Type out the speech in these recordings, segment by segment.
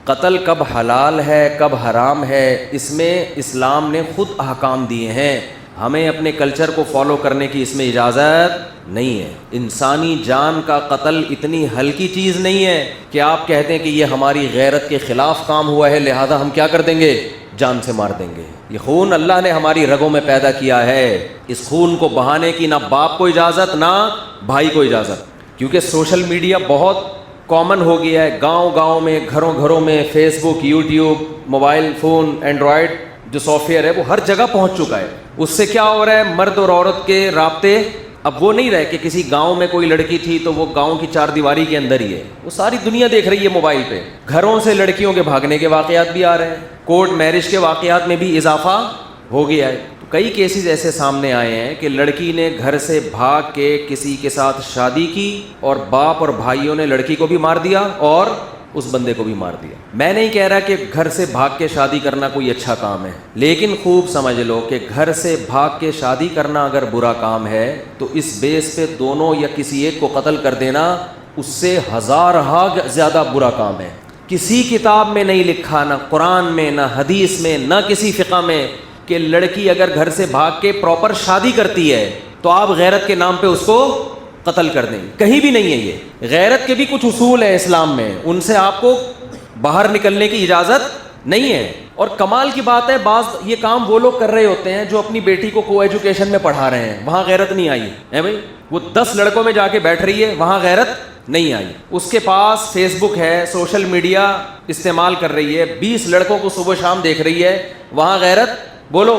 قتل کب حلال ہے کب حرام ہے اس میں اسلام نے خود احکام دیے ہیں. ہمیں اپنے کلچر کو فالو کرنے کی اس میں اجازت نہیں ہے. انسانی جان کا قتل اتنی ہلکی چیز نہیں ہے کہ آپ کہتے ہیں کہ یہ ہماری غیرت کے خلاف کام ہوا ہے لہذا ہم کیا کر دیں گے, جان سے مار دیں گے. یہ خون اللہ نے ہماری رگوں میں پیدا کیا ہے. اس خون کو بہانے کی نہ باپ کو اجازت نہ بھائی کو اجازت, کیونکہ سوشل میڈیا بہت کامن ہو گیا ہے. گاؤں گاؤں میں, گھروں گھروں میں فیس بک, یوٹیوب, موبائل فون, اینڈرائڈ جو سافٹ ویئر ہے وہ ہر جگہ پہنچ چکا ہے. اس سے کیا ہو رہا ہے, مرد اور عورت کے رابطے اب وہ نہیں رہے کہ کسی گاؤں میں کوئی لڑکی تھی تو وہ گاؤں کی چار دیواری کے اندر ہی ہے. وہ ساری دنیا دیکھ رہی ہے موبائل پہ. گھروں سے لڑکیوں کے بھاگنے کے واقعات بھی آ رہے ہیں, کورٹ میرج کے واقعات میں بھی اضافہ ہو گیا ہے. تو کئی کیسز ایسے سامنے آئے ہیں کہ لڑکی نے گھر سے بھاگ کے کسی کے ساتھ شادی کی اور باپ اور بھائیوں نے لڑکی کو بھی مار دیا اور اس بندے کو بھی مار دیا. میں نہیں کہہ رہا کہ گھر سے بھاگ کے شادی کرنا کوئی اچھا کام ہے, لیکن خوب سمجھ لو کہ گھر سے بھاگ کے شادی کرنا اگر برا کام ہے تو اس بیس پہ دونوں یا کسی ایک کو قتل کر دینا اس سے ہزارہا زیادہ برا کام ہے. کسی کتاب میں نہیں لکھا, نہ قرآن میں, نہ حدیث میں, نہ کسی فقہ میں, کہ لڑکی اگر گھر سے بھاگ کے پراپر شادی کرتی ہے تو آپ غیرت کے نام پہ اس کو قتل کر دیں. کہیں بھی نہیں ہے. یہ غیرت کے بھی کچھ اصول ہیں اسلام میں, ان سے آپ کو باہر نکلنے کی اجازت نہیں ہے. اور کمال کی بات ہے, بعض یہ کام وہ لوگ کر رہے ہوتے ہیں جو اپنی بیٹی کو ایجوکیشن میں پڑھا رہے ہیں, وہاں غیرت نہیں آئی ہے بھائی. وہ 10 لڑکوں میں جا کے بیٹھ رہی ہے, وہاں غیرت نہیں آئی. اس کے پاس فیس بک ہے, سوشل میڈیا استعمال کر رہی ہے, 20 لڑکوں کو صبح شام دیکھ رہی ہے, وہاں غیرت بولو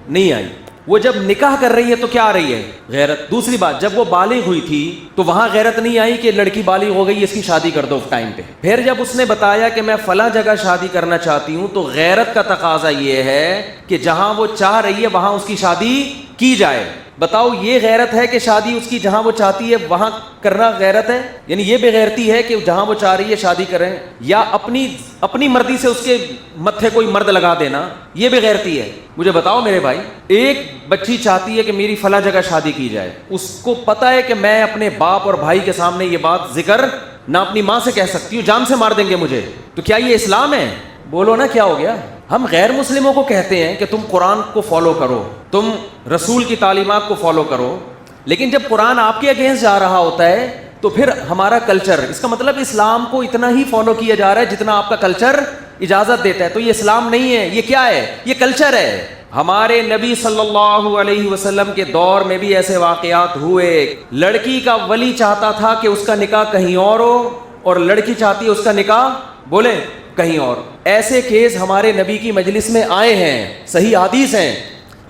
نہیں آئی. وہ جب نکاح کر رہی ہے تو کیا آ رہی ہے, غیرت. دوسری بات, جب وہ بالغ ہوئی تھی تو وہاں غیرت نہیں آئی کہ لڑکی بالغ ہو گئی اس کی شادی کر دو ٹائم پہ. پھر جب اس نے بتایا کہ میں فلاں جگہ شادی کرنا چاہتی ہوں تو غیرت کا تقاضا یہ ہے کہ جہاں وہ چاہ رہی ہے وہاں اس کی شادی کی جائے. بتاؤ یہ غیرت ہے کہ شادی اس کی جہاں وہ چاہتی ہے وہاں کرنا غیرت ہے؟ یعنی یہ بے غیرتی ہے کہ جہاں وہ چاہ رہی ہے شادی کریں, یا اپنی مرضی سے اس کے متھے کوئی مرد لگا دینا, یہ بے غیرتی ہے؟ مجھے بتاؤ میرے بھائی. ایک بچی چاہتی ہے کہ میری فلاں جگہ شادی کی جائے, اس کو پتا ہے کہ میں اپنے باپ اور بھائی کے سامنے یہ بات ذکر نہ اپنی ماں سے کہہ سکتی ہوں, جان سے مار دیں گے مجھے. تو کیا یہ اسلام ہے؟ بولو نا کیا ہو گیا. ہم غیر مسلموں کو کہتے ہیں کہ تم قرآن کو فالو کرو, تم رسول کی تعلیمات کو فالو کرو, لیکن جب قرآن آپ کے اگینسٹ جا رہا ہوتا ہے تو پھر ہمارا کلچر, اس کا مطلب اسلام کو اتنا ہی فالو کیا جا رہا ہے جتنا آپ کا کلچر اجازت دیتا ہے. تو یہ اسلام نہیں ہے, یہ کیا ہے؟ یہ کلچر ہے. ہمارے نبی صلی اللہ علیہ وسلم کے دور میں بھی ایسے واقعات ہوئے. لڑکی کا ولی چاہتا تھا کہ اس کا نکاح کہیں اور ہو اور لڑکی چاہتی ہے اس کا نکاح بولے کہیں اور. ایسے کیس ہمارے نبی کی مجلس میں آئے ہیں, صحیح حدیث ہیں.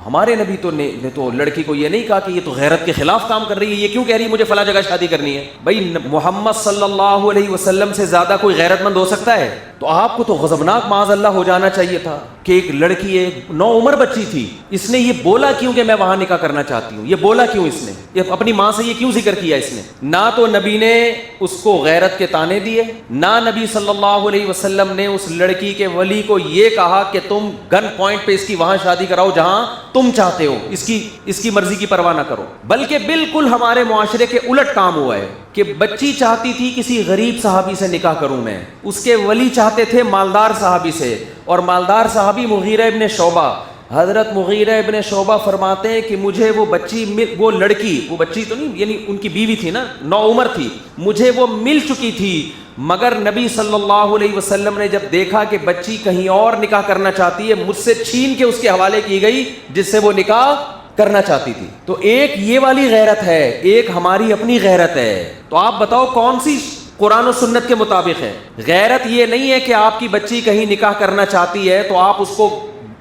ہمارے نبی نے تو لڑکی کو یہ نہیں کہا کہ یہ تو غیرت کے خلاف کام کر رہی ہے, یہ کیوں کہہ رہی ہے مجھے فلاں جگہ شادی کرنی ہے. بھائی محمد صلی اللہ علیہ وسلم سے زیادہ کوئی غیرت مند ہو سکتا ہے؟ تو آپ کو تو غضبناک معاذ اللہ ہو جانا چاہیے تھا کہ ایک لڑکی, ایک نوعمر بچی تھی, اس نے یہ بولا کیوں کہ میں وہاں نکاح کرنا چاہتی ہوں؟ یہ بولا کیوں اس نے؟ یہ اپنی ماں سے یہ کیوں ذکر کیا اس نے؟ نہ تو نبی نے اس کو غیرت کے طعنے دیے, نہ نبی صلی اللہ علیہ وسلم نے اس لڑکی کے ولی کو یہ کہا کہ تم گن پوائنٹ پہ اس کی وہاں شادی کراؤ جہاں تم چاہتے ہو, اس کی مرضی کی پرواہ نہ کرو. بلکہ بالکل ہمارے معاشرے کے الٹ کام ہوا ہے کہ بچی چاہتی تھی کسی غریب صحابی سے نکاح کروں میں, اس کے ولی چاہتے تھے مالدار صحابی سے, اور مالدار صحابی مغیرہ ابن شعبہ. حضرت مغیرہ ابن شعبہ فرماتے ہیں کہ مجھے وہ لڑکی, وہ بچی تو نہیں یعنی ان کی بیوی تھی نا, 9 عمر تھی, مجھے وہ مل چکی تھی, مگر نبی صلی اللہ علیہ وسلم نے جب دیکھا کہ بچی کہیں اور نکاح کرنا چاہتی ہے, مجھ سے چھین کے اس کے حوالے کی گئی جس سے وہ نکاح کرنا چاہتی تھی. تو ایک یہ والی غیرت ہے, ایک ہماری اپنی غیرت ہے. تو آپ بتاؤ کون سی قرآن و سنت کے مطابق ہے؟ غیرت یہ نہیں ہے کہ آپ کی بچی کہیں نکاح کرنا چاہتی ہے تو آپ اس کو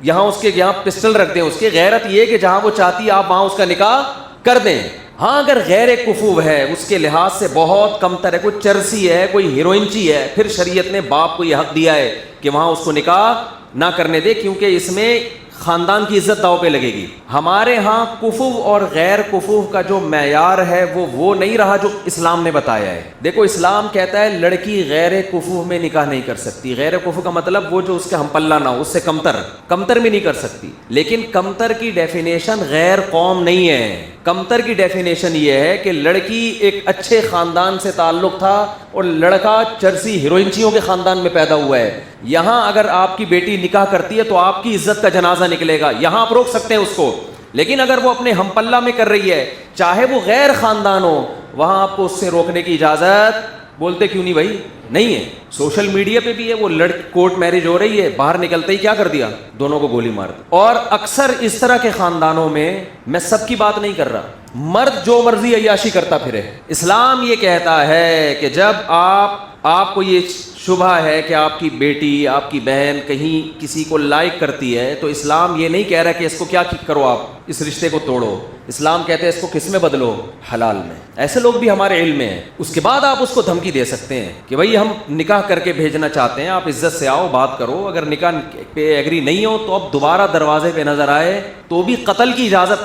یہاں پسٹل رکھ دیں. اس کی غیرت یہ کہ جہاں وہ چاہتی ہے آپ وہاں اس کا نکاح کر دیں. ہاں اگر غیر کفو ہے, اس کے لحاظ سے بہت کمتر ہے, کوئی چرسی ہے, کوئی ہیروئنچی ہے, پھر شریعت نے باپ کو یہ حق دیا ہے کہ وہاں اس کو نکاح نہ کرنے دے, کیونکہ اس میں خاندان کی عزت داؤ پہ لگے گی. ہمارے ہاں کفو اور غیر کفو کا جو معیار ہے وہ نہیں رہا جو اسلام نے بتایا ہے. دیکھو اسلام کہتا ہے لڑکی غیر کفو میں نکاح نہیں کر سکتی. غیر کفو کا مطلب وہ جو اس کے ہم پلہ نہ ہو, اس سے کمتر میں نہیں کر سکتی. لیکن کمتر کی ڈیفینیشن غیر قوم نہیں ہے. کمتر کی ڈیفینیشن یہ ہے کہ لڑکی ایک اچھے خاندان سے تعلق تھا اور لڑکا چرسی ہیروئنچیوں کے خاندان میں پیدا ہوا ہے. یہاں اگر آپ کی بیٹی نکاح کرتی ہے تو آپ کی عزت کا جنازہ نکلے گا, یہاں آپ روک سکتے ہیں اس کو. لیکن اگر وہ اپنے ہم پلہ میں کر رہی ہے, چاہے وہ غیر خاندان ہو, وہاں آپ کو اس سے روکنے کی اجازت بولتے کیوں نہیں بھائی نہیں ہے. سوشل میڈیا پہ بھی ہے, وہ کورٹ میرج ہو رہی ہے, باہر نکلتے ہی کیا کر دیا, دونوں کو گولی مار دی. اور اکثر اس طرح کے خاندانوں میں سب کی بات نہیں کر رہا, مرد جو مرضی عیاشی کرتا پھرے. اسلام یہ کہتا ہے کہ جب آپ کو یہ شبہ ہے کہ آپ کی بیٹی, آپ کی بہن کہیں کسی کو لائک کرتی ہے, تو اسلام یہ نہیں کہہ رہا کہ اس کو کیا کرو, آپ اس رشتے کو توڑو. اسلام کہتے ہیں اس کو کس میں بدلو, حلال میں. ایسے لوگ بھی ہمارے علم میں ہیں. اس کے بعد آپ اس کو دھمکی دے سکتے ہیں کہ بھائی ہم نکاح کر کے بھیجنا چاہتے ہیں, آپ عزت سے آؤ, بات کرو. اگر نکاح پہ ایگری نہیں ہو تو اب دوبارہ دروازے پہ نظر آئے تو بھی قتل کی اجازت,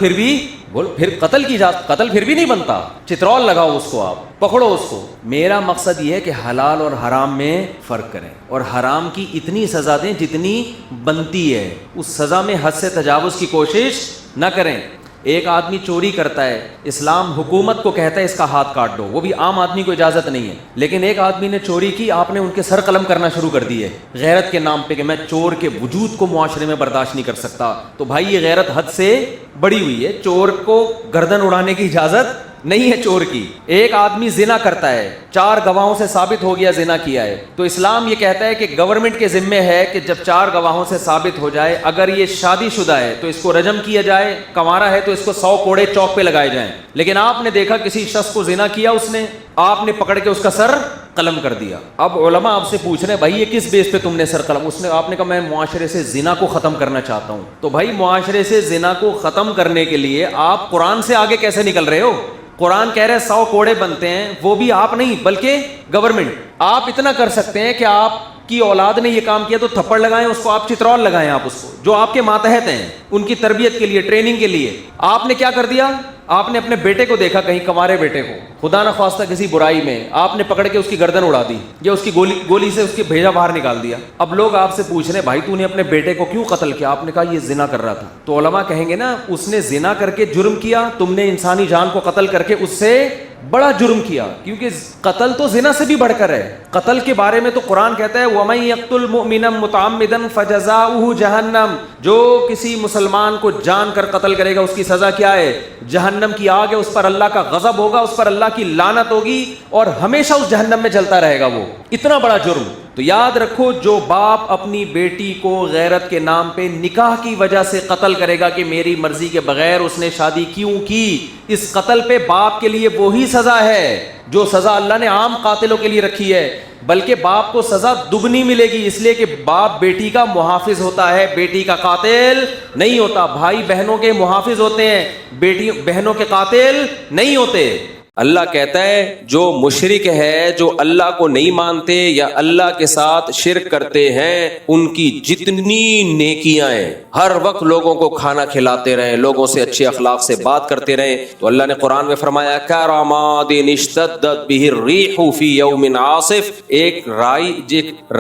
پھر قتل کی اجازت, قتل پھر بھی نہیں بنتا, چترول لگاؤ اس کو, آپ پکڑو اس کو. میرا مقصد یہ ہے کہ حلال اور حرام میں فرق کریں, اور حرام کی اتنی سزا دیں جتنی بنتی ہے, اس سزا میں حد سے تجاوز کی کوشش نہ کریں. ایک آدمی چوری کرتا ہے, اسلام حکومت کو کہتا ہے اس کا ہاتھ کاٹ دو, وہ بھی عام آدمی کو اجازت نہیں ہے. لیکن ایک آدمی نے چوری کی, آپ نے ان کے سر قلم کرنا شروع کر دی ہے غیرت کے نام پہ کہ میں چور کے وجود کو معاشرے میں برداشت نہیں کر سکتا. تو بھائی یہ غیرت حد سے بڑی ہوئی ہے, چور کو گردن اڑانے کی اجازت نہیں ہے چور کی. ایک آدمی زنا کرتا ہے, 4 گواہوں سے ثابت ہو گیا زنا کیا ہے, تو اسلام یہ کہتا ہے کہ گورنمنٹ کے ذمے ہے کہ جب 4 گواہوں سے ثابت ہو جائے, اگر یہ شادی شدہ ہے تو اس کو رجم کیا جائے, کنوارا ہے تو اس کو 100 کوڑے چوک پہ لگائے جائیں. لیکن آپ نے دیکھا کسی شخص کو زنا کیا, اس نے, آپ نے پکڑ کے اس کا سر قلم کر دیا. اب علماء آپ سے پوچھ رہے ہیں بھائی یہ کس بیس پہ تم نے سر قلم, آپ نے کہا میں معاشرے سے زنا کو ختم کرنا چاہتا ہوں. تو بھائی معاشرے سے زنا کو ختم کرنے کے لیے آپ قرآن سے آگے کیسے نکل رہے ہو؟ قرآن کہہ رہے 100 کوڑے بنتے ہیں, وہ بھی آپ نہیں بلکہ گورنمنٹ. آپ اتنا کر سکتے ہیں کہ آپ کی اولاد نے یہ کام کیا تو تھپڑ لگائیں اس کو, آپ چترول لگائیں, آپ اس کو, جو آپ کے ماتحت ہیں, ان کی تربیت کے لیے, ٹریننگ کے لیے. آپ نے کیا کر دیا, آپ نے اپنے بیٹے کو دیکھا کہیں کنوارے بیٹے کو, خدا نخواستہ کسی برائی میں, آپ نے پکڑ کے اس کی گردن اڑا دی یا اس کی گولی سے اس کی بھیجا باہر نکال دیا. اب لوگ آپ سے پوچھ رہے ہیں بھائی تو نے اپنے بیٹے کو کیوں قتل کیا؟ آپ نے کہا یہ زنا کر رہا تھا. تو علماء کہیں گے نا اس نے زنا کر کے جرم کیا, تم نے انسانی جان کو قتل کر کے اس سے بڑا جرم کیا, کیونکہ قتل تو زنا سے بھی بڑھ کر ہے. قتل کے بارے میں تو قرآن کہتا ہے وَمَن يَقْتُلْ مُؤْمِنًا مُتَعَمِّدًا فَجَزَاؤُهُ جَهَنَّمُ, جو کسی مسلمان کو جان کر قتل کرے گا اس کی سزا کیا ہے؟ جہنم کی آگ ہے, اس پر اللہ کا غضب ہوگا, اس پر اللہ کی لعنت ہوگی اور ہمیشہ اس جہنم میں جلتا رہے گا. وہ اتنا بڑا جرم. تو یاد رکھو جو باپ اپنی بیٹی کو غیرت کے نام پہ نکاح کی وجہ سے قتل کرے گا کہ میری مرضی کے بغیر اس نے شادی کیوں کی, اس قتل پہ باپ کے لیے وہی سزا ہے جو سزا اللہ نے عام قاتلوں کے لیے رکھی ہے, بلکہ باپ کو سزا دگنی ملے گی, اس لیے کہ باپ بیٹی کا محافظ ہوتا ہے, بیٹی کا قاتل نہیں ہوتا. بھائی بہنوں کے محافظ ہوتے ہیں, بیٹی بہنوں کے قاتل نہیں ہوتے. اللہ کہتا ہے جو مشرک ہے, جو اللہ کو نہیں مانتے یا اللہ کے ساتھ شرک کرتے ہیں, ان کی جتنی نیکیاں ہیں, ہر وقت لوگوں کو کھانا کھلاتے رہیں, لوگوں سے اچھے اخلاق سے بات کرتے رہیں. تو اللہ نے قرآن میں فرمایا کَرَمَادٍ اشْتَدَّتْ بِهِ الرِّيحُ فِي يَوْمٍ عَاصِفٍ, ایک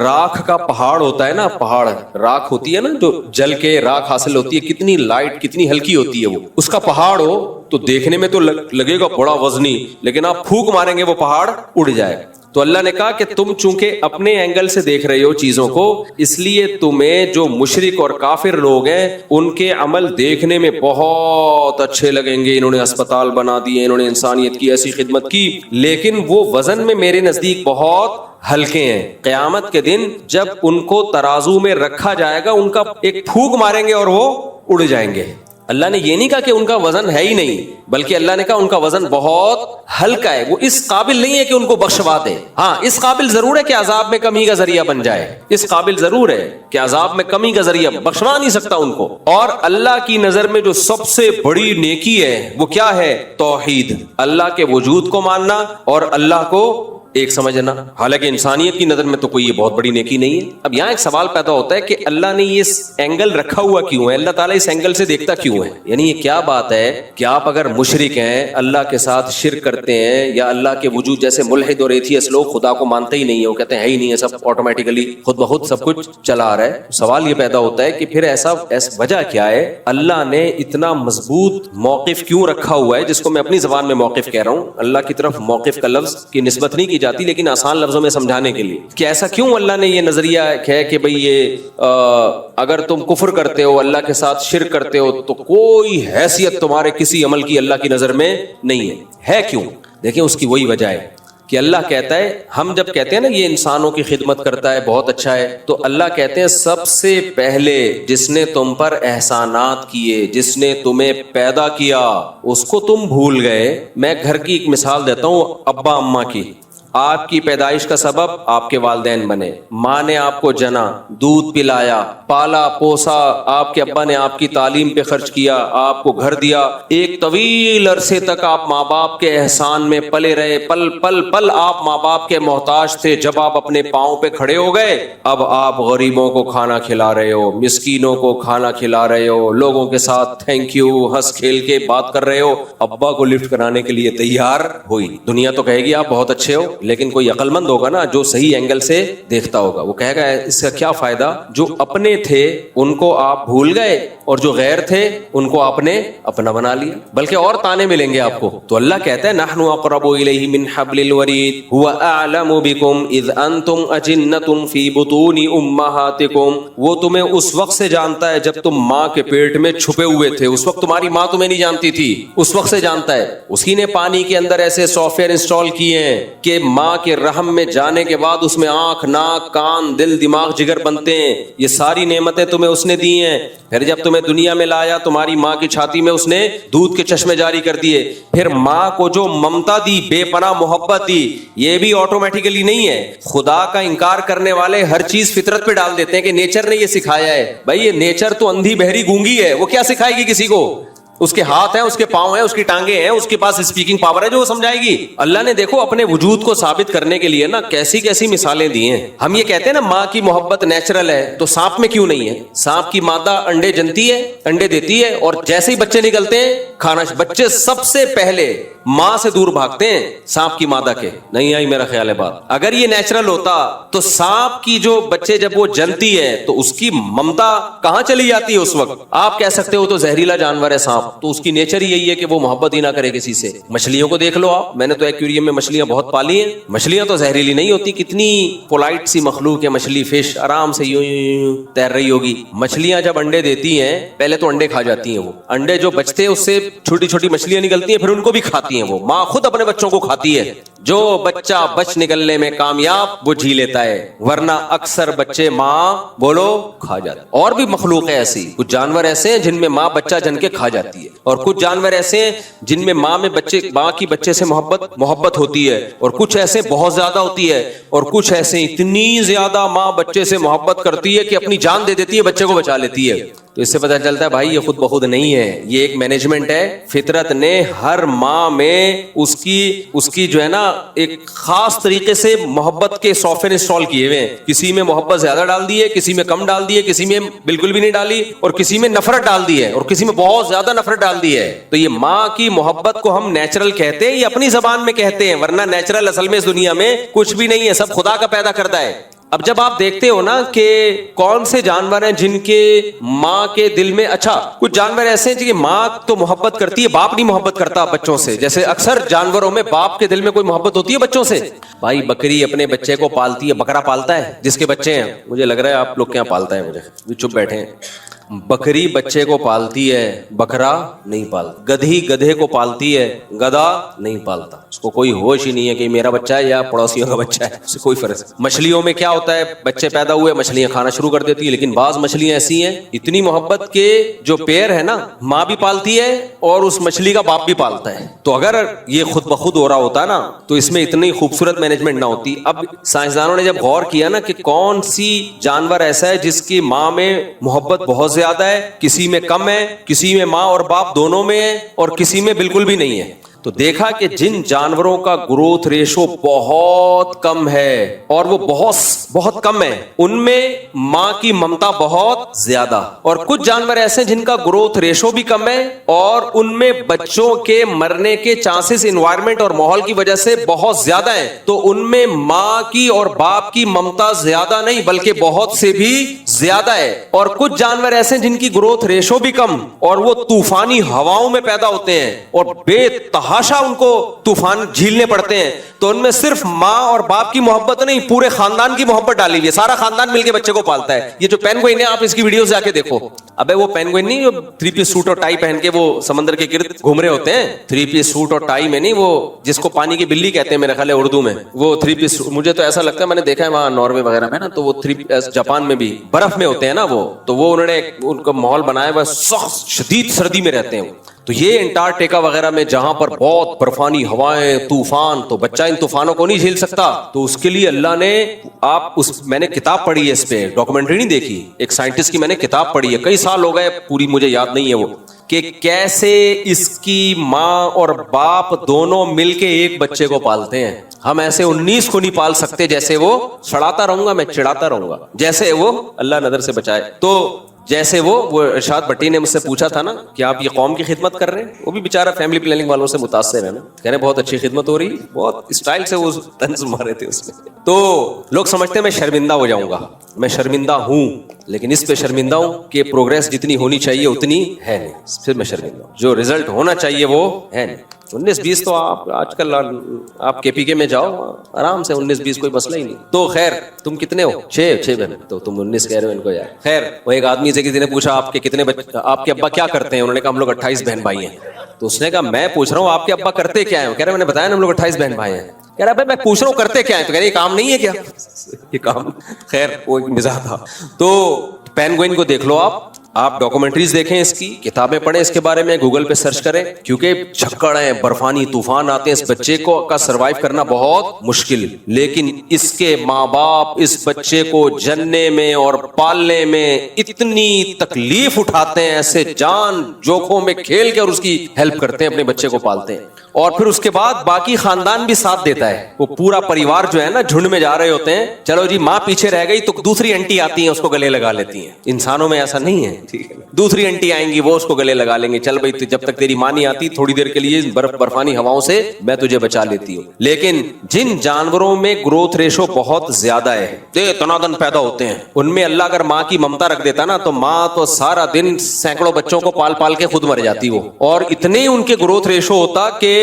راکھ کا پہاڑ ہوتا ہے نا, پہاڑ راکھ ہوتی ہے نا, جو جل کے راکھ حاصل ہوتی ہے, کتنی لائٹ کتنی ہلکی ہوتی ہے, وہ اس کا پہاڑ ہو تو دیکھنے میں تو لگے گا بڑا وزنی, لیکن آپ پھونک ماریں گے وہ پہاڑ اڑ جائے. تو اللہ نے کہا کہ تم چونکہ اپنے اینگل سے دیکھ رہے ہو چیزوں کو, اس لیے تمہیں جو مشرک اور کافر لوگ ہیں ان کے عمل دیکھنے میں بہت اچھے لگیں گے, انہوں نے اسپتال بنا دیے, انہوں نے انسانیت کی ایسی خدمت کی, لیکن وہ وزن میں میرے نزدیک بہت ہلکے ہیں. قیامت کے دن جب ان کو ترازو میں رکھا جائے گا, ان کا ایک پھونک ماریں گے اور وہ اڑ جائیں گے. اللہ نے یہ نہیں کہا کہ ان کا وزن ہے ہی نہیں, بلکہ اللہ نے کہا ان کا وزن بہت ہلکا ہے, وہ اس قابل نہیں ہے کہ ان کو بخشوا دے. ہاں اس قابل ضرور ہے کہ عذاب میں کمی کا ذریعہ بن جائے, اس قابل ضرور ہے کہ عذاب میں کمی کا ذریعہ, بخشوا نہیں سکتا ان کو. اور اللہ کی نظر میں جو سب سے بڑی نیکی ہے وہ کیا ہے؟ توحید, اللہ کے وجود کو ماننا اور اللہ کو ایک سمجھنا، حالانکہ انسانیت کی نظر میں تو کوئی یہ بہت بڑی نیکی نہیں ہے۔ اب یہاں ایک سوال پیدا ہوتا ہے کہ اللہ نے یہ اینگل رکھا ہوا کیوں ہے، اللہ تعالیٰ اس اینگل سے دیکھتا کیوں ہے؟ یعنی یہ کیا بات ہے کہ آپ اگر مشرک ہیں، اللہ کے ساتھ شرک کرتے ہیں، یا اللہ کے وجود جیسے ملحد اور ایتھیسٹ لوگ خدا کو مانتے ہی نہیں ہیں، وہ کہتے ہیں ہی نہیں ہے، سب آٹومیٹیکلی خود بخود سب کچھ چلا آ رہا ہے، سوال یہ پیدا ہوتا ہے کہ پھر ایسا وجہ کیا ہے؟ اللہ نے اتنا مضبوط موقف کیوں رکھا ہوا ہے، جس کو میں اپنی زبان میں موقف کہہ رہا ہوں، اللہ کی طرف موقف کا لفظ کی نسبت نہیں کی جاتی لیکن آسان لفظوں میں سمجھانے کے لیے، کہ ایسا کیوں اللہ نے یہ نظریہ ہے کہ بھئی یہ اگر تم کفر کرتے ہو، اللہ کے ساتھ شرک کرتے ہو، تو کوئی حیثیت تمہارے کسی عمل کی اللہ کی نظر میں نہیں ہے کیوں؟ دیکھیں اس کی وہی وجہ ہے کہ اللہ کہتا ہے، ہم جب کہتے ہیں نا یہ انسانوں کی خدمت کرتا ہے بہت اچھا ہے، تو اللہ کہتے ہیں سب سے پہلے جس نے تم پر احسانات کیے، جس نے تمہیں پیدا کیا، اس کو تم بھول گئے۔ میں گھر کی ایک مثال دیتا ہوں، ابا اماں کی۔ آپ کی پیدائش کا سبب آپ کے والدین بنے، ماں نے آپ کو جنا، دودھ پلایا، پالا پوسا، آپ کے ابا نے آپ کی تعلیم پہ خرچ کیا، آپ کو گھر دیا، ایک طویل عرصے تک آپ ماں باپ کے احسان میں پلے رہے، پل پل پل آپ ماں باپ کے محتاج تھے۔ جب آپ اپنے پاؤں پہ کھڑے ہو گئے، اب آپ غریبوں کو کھانا کھلا رہے ہو، مسکینوں کو کھانا کھلا رہے ہو، لوگوں کے ساتھ تھینک یو ہنس کھیل کے بات کر رہے ہو، ابا کو لفٹ کرانے کے لیے تیار ہوئی۔ دنیا تو کہے گی آپ بہت اچھے ہو، لیکن کوئی عقل مند ہوگا نا جو صحیح اینگل سے دیکھتا ہوگا، وہ کہے گا اس کا کیا فائدہ، جو اپنے تھے ان کو آپ بھول گئے اور جو غیر تھے ان کو آپ نے اپنا بنا لیا، بلکہ اور تانے ملیں گے آپ کو۔ تو اللہ کہتا ہے نحن اقرب الیہ من حبل الورید هو اعلم بکم اذ انتم اجنۃ فی بطون امہاتکم، وہ تمہیں اس وقت سے جانتا ہے جب تم ماں کے پیٹ میں چھپے ہوئے تھے، اس وقت تمہاری ماں تمہیں نہیں جانتی تھی، اس وقت سے جانتا ہے۔ اسی نے پانی کے اندر ایسے سافٹ ویئر انسٹال کیے ہیں کہ ماں کے رحم میں جانے کے بعد اس میں آنکھ، ناک، کان، دل، دماغ، جگر بنتے ہیں، یہ ساری نعمتیں تمہیں اس نے دی ہیں۔ پھر جب تمہیں دنیا میں لایا، تمہاری ماں کی چھاتی میں اس نے دودھ کے چشمے جاری کر دیے، پھر ماں کو جو ممتا دی، بے پناہ محبت دی، یہ بھی آٹومیٹیکلی نہیں ہے۔ خدا کا انکار کرنے والے ہر چیز فطرت پہ ڈال دیتے ہیں کہ نیچر نے یہ سکھایا ہے۔ بھائی یہ نیچر تو اندھی بہری گونگی ہے، وہ کیا سکھائے گی کسی کو؟ اس کے ہاتھ ہیں، اس کے پاؤں ہیں، اس کی ٹانگیں ہیں، اس کے پاس اسپیکنگ پاور ہے جو وہ سمجھائے گی۔ اللہ نے دیکھو اپنے وجود کو ثابت کرنے کے لیے نا کیسی کیسی مثالیں دی ہیں۔ ہم یہ کہتے ہیں نا ماں کی محبت نیچرل ہے، تو سانپ میں کیوں نہیں ہے؟ سانپ کی مادہ انڈے جنتی ہے، انڈے دیتی ہے، اور جیسے ہی بچے نکلتے ہیں کھانا، بچے سب سے پہلے ماں سے دور بھاگتے ہیں سانپ کی مادہ کے۔ نہیں آئی میرا خیال ہے بات؟ اگر یہ نیچرل ہوتا تو سانپ کی جو بچے جب وہ جنتی ہے تو اس کی ممتا کہاں چلی جاتی ہے اس وقت؟ آپ کہہ سکتے ہو تو زہریلا جانور ہے سانپ، تو اس کی نیچر ہی یہی ہے کہ وہ محبت ہی نہ کرے کسی سے۔ مچھلیوں کو دیکھ لو آپ، میں نے تو ایکویریم میں مچھلیاں بہت پالی ہیں، مچھلیاں تو زہریلی نہیں ہوتی، کتنی پولائٹ سی مخلوق ہے مچھلی، فش آرام سے یوں یوں تیر رہی ہوگی۔ مچھلیاں جب انڈے دیتی ہیں پہلے تو انڈے کھا جاتی ہیں، وہ انڈے جو بچتے ہیں اس سے چھوٹی چھوٹی مچھلیاں نکلتی ہیں، پھر ان کو بھی کھاتی ہیں، وہ ماں خود اپنے بچوں کو کھاتی ہے۔ جو بچہ بچ نکلنے میں کامیاب وہ جی لیتا ہے، ورنہ اکثر بچے ماں بولو کھا جاتے۔ اور بھی مخلوق ہے ایسی، کچھ جانور ایسے ہیں جن میں ماں بچہ جن کے کھا جاتی ہے، اور کچھ جانور ایسے ہیں جن میں ماں کی بچے سے محبت ہوتی ہے، اور کچھ ایسے بہت زیادہ ہوتی ہے، اور کچھ ایسے اتنی زیادہ ماں بچے سے محبت کرتی ہے کہ اپنی جان دے دیتی ہے، بچے کو بچا لیتی ہے۔ تو اس سے پتہ چلتا ہے بھائی یہ خود بخود نہیں ہے، یہ ایک مینجمنٹ ہے۔ فطرت نے ہر ماں میں اس کی جو ہے نا ایک خاص طریقے سے محبت کے سافٹ ویئر انسٹال کیے ہوئے ہیں، کسی میں محبت زیادہ ڈال دی ہے، کسی میں کم ڈال دی ہے، کسی میں بالکل بھی نہیں ڈالی، اور کسی میں نفرت ڈال دی ہے، اور کسی میں بہت زیادہ نفرت ڈال دی ہے۔ تو یہ ماں کی محبت کو ہم نیچرل کہتے ہیں، یہ اپنی زبان میں کہتے ہیں، ورنہ نیچرل اصل میں اس دنیا میں کچھ بھی نہیں ہے، سب خدا کا پیدا کرتا ہے۔ اب جب آپ دیکھتے ہو نا کہ کون سے جانور ہیں جن کے ماں کے دل میں، اچھا کچھ جانور ایسے ہیں کہ ماں تو محبت کرتی ہے، باپ نہیں محبت کرتا بچوں سے، جیسے اکثر جانوروں میں باپ کے دل میں کوئی محبت ہوتی ہے بچوں سے۔ بھائی بکری اپنے بچے کو پالتی ہے، بکرا پالتا ہے جس کے بچے ہیں، مجھے لگ رہا ہے آپ لوگ کیا پالتا ہے، مجھے چپ بیٹھے ہیں۔ بکری بچے کو پالتی ہے، بکرا نہیں پالتا۔ گدھی گدھے کو پالتی ہے، گدھا نہیں پالتا۔ اس کو کوئی ہوش ہی نہیں ہے کہ میرا بچہ ہے یا پڑوسیوں کا بچہ ہے، اس سے کوئی فرق نہیں۔ مچھلیوں میں کیا ہوتا ہے، بچے پیدا ہوئے مچھلیاں کھانا شروع کر دیتی ہیں، لیکن بعض مچھلیاں ایسی ہیں اتنی محبت کے جو پیر ہے نا ماں بھی پالتی ہے اور اس مچھلی کا باپ بھی پالتا ہے۔ تو اگر یہ خود بخود ہو رہا ہوتا نا تو اس میں اتنی خوبصورت مینجمنٹ نہ ہوتی۔ اب سائنسدانوں نے جب غور کیا نا کہ کون سی جانور ایسا ہے جس کی ماں میں محبت بہت زیادہ ہے، کسی میں کم ہے، کسی میں ماں اور باپ دونوں میں ہے، اور کسی میں بالکل بھی نہیں ہے، تو دیکھا کہ جن جانوروں کا گروتھ ریشو بہت کم ہے اور وہ بہت کم ہے ان میں ماں کی ممتا بہت زیادہ, اور کچھ جانور ایسے ہیں جن کا گروتھ ریشو بھی کم ہے اور ان میں بچوں کے مرنے کے چانسز انوائرمنٹ اور ماحول کی وجہ سے بہت زیادہ ہیں, تو ان میں ماں کی اور باپ کی ممتا زیادہ نہیں بلکہ بہت سے بھی زیادہ ہے. اور کچھ جانور ایسے ہیں جن کی گروتھ ریشو بھی کم اور وہ طوفانی ہواؤں میں پیدا ہوتے ہیں اور بے تحاشا ان کو طوفان جھیلنے پڑتے ہیں, تو ان میں صرف ماں اور باپ کی محبت نہیں پورے خاندان کی محبت ڈالی ہوئی ہے, سارا خاندان مل کے بچے کو پالتا ہے. یہ جو پینگوئن ہے آپ اس کی ویڈیو سے آ کے دیکھو, ابے وہ پینگوئن نہیں جو 3 پیس سوٹ اور ٹائی پہن کے وہ سمندر کے گرد گھوم رہے ہوتے ہیں, 3 پیس سوٹ اور ٹائی میں نہیں, وہ جس کو پانی کی بلی کہتے ہیں میرے خیال ہے اردو میں, وہ 3 پیس, مجھے تو ایسا لگتا ہے میں نے دیکھا ہے وہاں ناروے وغیرہ میں نا, تو وہ 3 جاپان میں بھی برف میں ہوتے ہیں نا وہ, تو وہ انہوں نے ان کا ماحول بنایا ہوا سخت شدید سردی میں رہتے ہیں. تو یہ انٹارکٹیکا وغیرہ میں جہاں پر بہت برفانی ہوائیں طوفان, تو بچہ ان طوفانوں کو نہیں جھیل سکتا, تو اس کے لیے اللہ نے میں نے کتاب پڑھی ہے اس پہ, ڈاکومنٹری نہیں دیکھی, ایک سائنٹسٹ کی میں نے کتاب پڑھی ہے, کئی سال ہو گئے پوری مجھے یاد نہیں ہے وہ, کہ کیسے اس کی ماں اور باپ دونوں مل کے ایک بچے کو پالتے ہیں. ہم ایسے 19 کو نہیں پال سکتے جیسے وہ, چڑھاتا رہوں گا میں چڑھاتا رہوں گا, جیسے وہ اللہ نظر سے بچائے. تو جیسے وہ ارشاد بٹی نے مجھ سے پوچھا تھا نا کہ آپ یہ قوم کی خدمت کر رہے ہیں, وہ بھی بیچارہ فیملی پلاننگ والوں سے متاثر ہے نا, کہہ رہے بہت اچھی خدمت ہو رہی, بہت اسٹائل سے وہ طنز مارے تھے اس میں. تو لوگ سمجھتے ہیں میں شرمندہ ہو جاؤں گا, میں شرمندہ ہوں, لیکن اس پہ شرمندہ ہوں کہ پروگریس جتنی ہونی چاہیے اتنی ہے نہیں, پھر میں شرمندہ ہوں. جو رزلٹ ہونا چاہیے وہ ہے نہیں. 19-20 تو آپ آج کل آپ کے پی کے میں جاؤ آرام سے 19-20 کوئی مسئلہ ہی نہیں. تو خیر تم کتنے ہو؟ 6 بہن, تو تم 19 کہہ رہے ہو ان کو یار. خیر وہ ایک آدمی سے کسی نے پوچھا آپ کے کتنے بچے, آپ کے ابا کیا کرتے ہیں؟ انہوں نے کہا ہم لوگ 28 بہن بھائی ہیں. تو اس نے کہا میں پوچھ رہا ہوں آپ کے ابا کرتے کیا ہیں؟ کہہ رہے میں نے بتایا نا ہم لوگ 28 بہن بھائی ہیں. کہہ رہا میں پوچھ رہا ہوں کرتے کیا ہیں؟ تو کہہ رہے یہ کام نہیں ہے کیا؟ یہ کام, خیر وہ ایک مزاح تھا. تو پینگوئن کو دیکھ لو آپ ڈاکومنٹریز دیکھیں, اس کی کتابیں پڑھیں اس کے بارے میں, گوگل پہ سرچ کریں, کیونکہ چھکڑ ہیں, برفانی طوفان آتے ہیں, اس بچے کو کا سروائیو کرنا بہت مشکل, لیکن اس کے ماں باپ اس بچے کو جننے میں اور پالنے میں اتنی تکلیف اٹھاتے ہیں, ایسے جان جوکھوں میں کھیل کے اور اس کی ہیلپ کرتے ہیں, اپنے بچے کو پالتے ہیں. اور پھر اس کے بعد باقی خاندان بھی ساتھ دیتا ہے, وہ پورا پریوار جو ہے نا جھنڈ میں جا رہے ہوتے ہیں, چلو جی ماں پیچھے رہ گئی تو دوسری انٹی آتی ہیں اس کو گلے لگا لیتی ہیں. انسانوں میں ایسا نہیں ہے, دوسری انٹی آئیں گی وہ اس کو گلے لگا لیں گے, چل بھائی جب تک تیری ماں نہیں آتی تھوڑی دیر کے لیے برفانی ہواؤں سے میں تجھے بچا لیتی ہوں. لیکن جن جانوروں میں گروتھ ریشو بہت زیادہ ہے, تنادن پیدا ہوتے ہیں, ان میں اللہ اگر ماں کی ممتا رکھ دیتا نا تو ماں تو سارا دن سینکڑوں بچوں کو پال پال کے خود مر جاتی وہ, اور اتنے ان کے گروتھ ریشو ہوتا کہ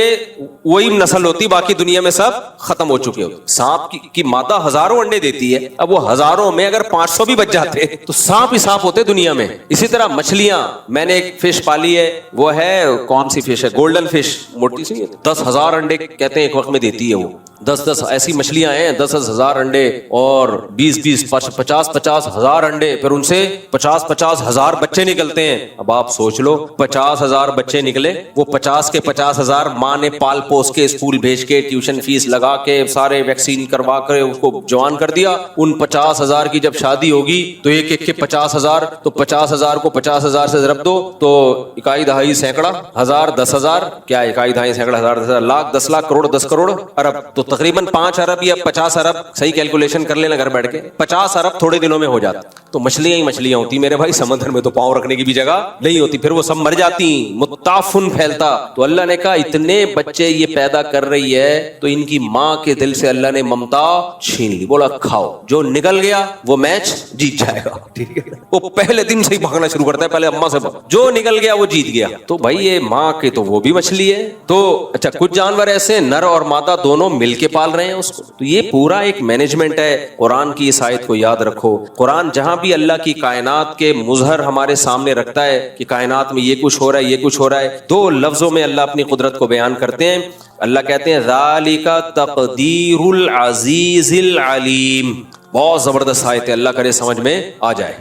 وہی نسل ہوتی, باقی دنیا میں سب ختم ہو چکے ہوتے. سانپ کی مادہ ہزاروں انڈے دیتی ہے, اب وہ ہزاروں میں اگر 500 بھی بچ جاتے تو سانپ ہی سانپ ہوتے دنیا میں. اسی طرح مچھلیاں, میں نے ایک فش پالی ہے, وہ ہے کون سی فش ہے, گولڈن فش, موٹی سی, 10,000 انڈے کہتے ہیں ایک وقت میں دیتی ہے وہ. 10 ایسی مچھلیاں ہیں, 10,000 انڈے اور 20 50 ہزار انڈے, پھر ان سے 50 ہزار بچے نکلتے ہیں. اب آپ سوچ لو 50,000 بچے نکلے, وہ 50 کے 50,000 ماں نے پال پوس کے اسکول بھیج کے ٹیوشن فیس لگا کے سارے ویکسین کروا کر اس کو جوان کر دیا. ان 50,000 کی جب شادی ہوگی تو ایک ایک کے 50,000, تو 50,000 کو 50,000 سے ضرب دو تو اکائی دہائی سینکڑا ہزار, 10,000 کیا اکائی دہائی سینکڑا ہزار, 10,000 لاکھ, 10 لاکھ, کروڑ, 10 کروڑ, ارب, تو تقریباً 5 ارب یا 50 ارب, صحیح کیلکولیشن کر لینا گھر بیٹھ کے, 50 ارب تھوڑے دنوں میں ہو جاتا. تو مچھلیاں ہی مچھلیاں ہوتی میرے بھائی, سمندر میں تو پاؤں رکھنے کی بھی جگہ نہیں ہوتی, پھر وہ سب مر جاتی, متعفن پھیلتا. تو اللہ نے کہا اتنے بچے یہ پیدا کر رہی ہے تو ان کی ماں کے دل سے اللہ نے ممتا چھین لی, بولا کھاؤ, جو نکل گیا وہ میچ جیت جائے گا. ٹھیک ہے, وہ پہلے دن سے ہی بھاگنا شروع کرتا ہے, پہلے اماں سے جو نکل گیا وہ جیت گیا. تو بھائی یہ ماں کے تو وہ بھی مچھلی ہے. تو اچھا کچھ جانور ایسے نر اور مادہ دونوں مل کے پال رہے ہیں اس کو, تو یہ پورا ایک مینجمنٹ ہے. قرآن کی اس آیت کو یاد رکھو, قرآن جہاں بھی اللہ کی کائنات کے مظہر ہمارے سامنے رکھتا ہے کہ کائنات میں یہ کچھ ہو رہا ہے, یہ کچھ ہو رہا ہے, 2 لفظوں میں اللہ اپنی قدرت کو بیان کرتے ہیں. اللہ کہتے ہیں ذالک تقدیر العزیز العلیم. بہت زبردست آیت ہے, اللہ کرے سمجھ میں آ جائے.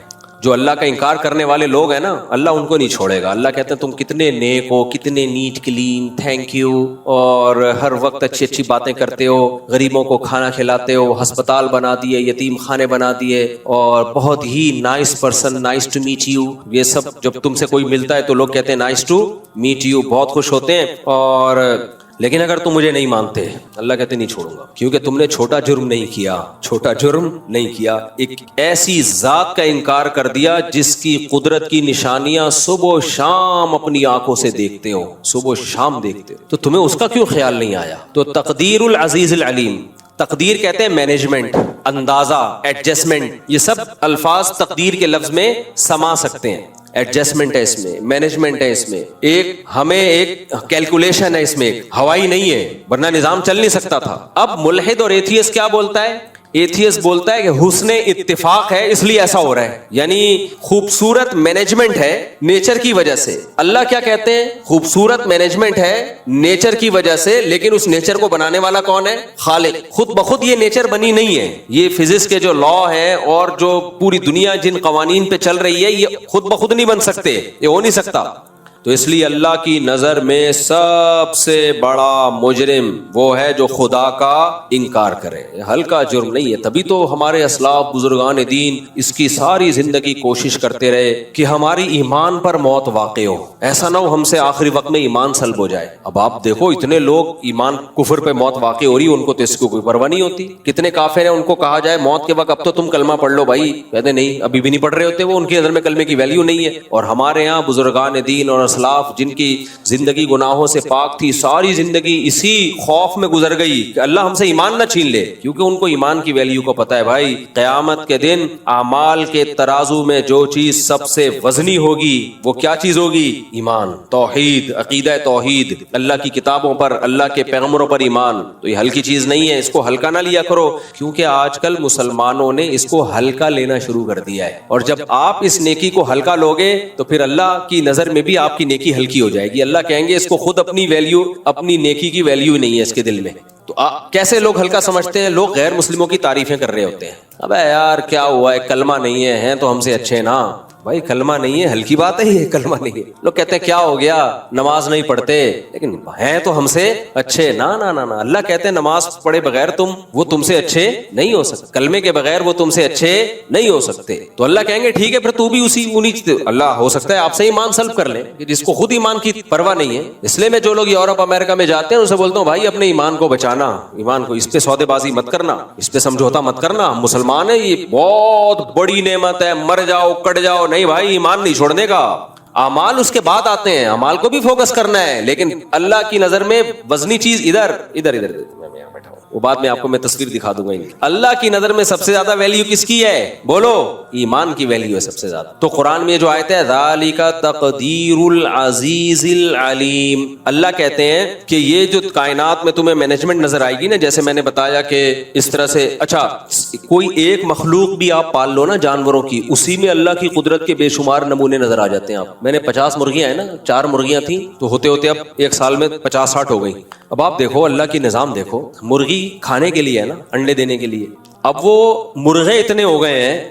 جو اللہ کا انکار کرنے والے لوگ ہیں نا, اللہ ان کو نہیں چھوڑے گا. اللہ کہتے ہیں تم کتنے نیک ہو, کتنے نیٹ کلین, تھینک یو, اور ہر وقت اچھی اچھی باتیں کرتے ہو, غریبوں کو کھانا کھلاتے ہو, ہسپتال بنا دیے, یتیم خانے بنا دیے, اور بہت ہی nice person, nice to meet you. یہ سب جب تم سے کوئی ملتا ہے تو لوگ کہتے ہیں نائس ٹو میٹ یو, بہت خوش ہوتے ہیں. اور لیکن اگر تم مجھے نہیں مانتے، اللہ کہتے نہیں چھوڑوں گا، کیونکہ تم نے چھوٹا جرم نہیں کیا، چھوٹا جرم نہیں کیا، ایک ایسی ذات کا انکار کر دیا جس کی قدرت کی نشانیاں صبح و شام اپنی آنکھوں سے دیکھتے ہو، صبح و شام دیکھتے ہو، تو تمہیں اس کا کیوں خیال نہیں آیا؟ تو تقدیر العزیز العلیم، تقدیر کہتے ہیں مینجمنٹ، اندازہ، ایڈجسٹمنٹ، یہ سب الفاظ تقدیر کے لفظ میں سما سکتے ہیں۔ ایڈجسٹمنٹ ہے اس میں، مینجمنٹ ہے اس میں، ایک ہمیں ایک کیلکولیشن ہے اس میں، ہوائی نہیں ہے ورنہ نظام چل نہیں سکتا تھا۔ اب ملحد اور ایتھیسٹ کیا بولتا ہے؟ ایتھیسٹ بولتا ہے کہ حسن اتفاق ہے اس لیے ایسا ہو رہا ہے، یعنی خوبصورت مینجمنٹ ہے نیچر کی وجہ سے۔ اللہ کیا کہتے ہیں؟ خوبصورت مینجمنٹ ہے نیچر کی وجہ سے، لیکن اس نیچر کو بنانے والا کون ہے؟ خالق۔ خود بخود یہ نیچر بنی نہیں ہے، یہ فزکس کے جو لا ہیں اور جو پوری دنیا جن قوانین پہ چل رہی ہے یہ خود بخود نہیں بن سکتے، یہ ہو نہیں سکتا۔ تو اس لیے اللہ کی نظر میں سب سے بڑا مجرم وہ ہے جو خدا کا انکار کرے، ہلکا جرم نہیں ہے۔ تبھی تو ہمارے اسلاف بزرگان دین اس کی ساری زندگی کوشش کرتے رہے کہ ہماری ایمان پر موت واقع ہو، ایسا نہ ہو ہم سے آخری وقت میں ایمان سلب ہو جائے۔ اب آپ دیکھو اتنے لوگ ایمان کفر پہ موت واقع ہو رہی ہے، ان کو تو اس کو کوئی پرواہ نہیں ہوتی۔ کتنے کافر ہیں ان کو کہا جائے موت کے وقت اب تو تم کلمہ پڑھ لو بھائی، کہتے نہیں ابھی بھی نہیں پڑھ رہے ہوتے، وہ ان کی نظر میں کلمے کی ویلیو نہیں ہے۔ اور ہمارے یہاں بزرگان دین اور اسلاف جن کی زندگی گناہوں سے پاک تھی، ساری زندگی اسی خوف میں گزر گئی کہ اللہ ہم سے ایمان نہ چھین لے، کیونکہ ان کو ایمان کی ویلیو کو پتہ ہے بھائی قیامت کے دن اعمال کے ترازو میں جو چیز سب سے وزنی ہوگی وہ کیا چیز ہوگی؟ ایمان، توحید، عقیدہ توحید، اللہ کی کتابوں پر، اللہ کے پیغمبروں پر ایمان۔ تو یہ ہلکی چیز نہیں ہے، اس کو ہلکا نہ لیا کرو، کیونکہ آج کل مسلمانوں نے اس کو ہلکا لینا شروع کر دیا ہے، اور جب آپ اس نیکی کو ہلکا لوگے تو پھر اللہ کی نظر میں بھی آپ کی نیکی ہلکی ہو جائے گی۔ اللہ کہیں گے اس کو خود اپنی ویلیو، اپنی نیکی کی ویلیو نہیں ہے اس کے دل میں۔ تو کیسے لوگ ہلکا سمجھتے ہیں؟ لوگ غیر مسلموں کی تعریفیں کر رہے ہوتے ہیں، ابے یار کیا ہوا ہے، کلمہ نہیں ہے، ہیں تو ہم سے اچھے نا۔ بھائی کلمہ نہیں ہے، ہلکی بات ہے یہ، کلمہ نہیں ہے۔ لوگ کہتے ہیں کیا ہو گیا، نماز نہیں پڑھتے، لیکن ہیں تو ہم سے اچھے۔ نا نا نا نا، اللہ کہتے ہیں نماز پڑھے بغیر وہ تم سے اچھے نہیں ہو سکتے، کلمے کے بغیر وہ تم سے اچھے نہیں ہو سکتے۔ تو اللہ کہیں گے ٹھیک ہے پھر تو بھی اللہ ہو سکتا ہے آپ سے ایمان سلب کر لیں، جس کو خود ایمان کی پرواہ نہیں ہے۔ اس لیے میں جو لوگ یورپ امریکہ میں جاتے ہیں ان سے بولتا ہوں بھائی اپنے ایمان کو بچانا، ایمان کو، اس پہ سودے بازی مت کرنا، اس پہ سمجھوتا مت کرنا۔ ہم مسلمان ہیں، یہ بہت بڑی نعمت ہے، مر جاؤ کٹ جاؤ نہیں بھائی، ایمان نہیں چھوڑنے کا۔ اعمال اس کے بعد آتے ہیں، اعمال کو بھی فوکس کرنا ہے، لیکن اللہ کی نظر میں وزنی چیز ادھر میں بیٹھا ہوں، وہ بعد میں آپ کو میں تصویر دکھا دوں گا۔ اللہ کی نظر میں سب سے زیادہ ویلیو کس کی ہے؟ بولو، ایمان کی ویلیو ہے سب سے زیادہ۔ تو قرآن میں جو آیت ہے ذالک تقدیر العزیز العلیم، اللہ کہتے ہیں کہ یہ جو کائنات میں تمہیں مینجمنٹ نظر آئے گی نا، جیسے میں نے بتایا کہ اس طرح سے، اچھا کوئی ایک مخلوق بھی آپ پال لو نا جانوروں کی، اسی میں اللہ کی قدرت کے بے شمار نمونے نظر آ جاتے ہیں۔ آپ میں نے 50 مرغیاں ہیں نا، 4 مرغیاں تھیں تو ہوتے ہوتے اب ایک سال میں 50-60 ہو گئی۔ اب آپ دیکھو اللہ کی نظام دیکھو، مرغی کھانے کے لیے ہے نا، انڈے دینے کے لیے، اب وہ مرغے اتنے ہو گئے ہیں،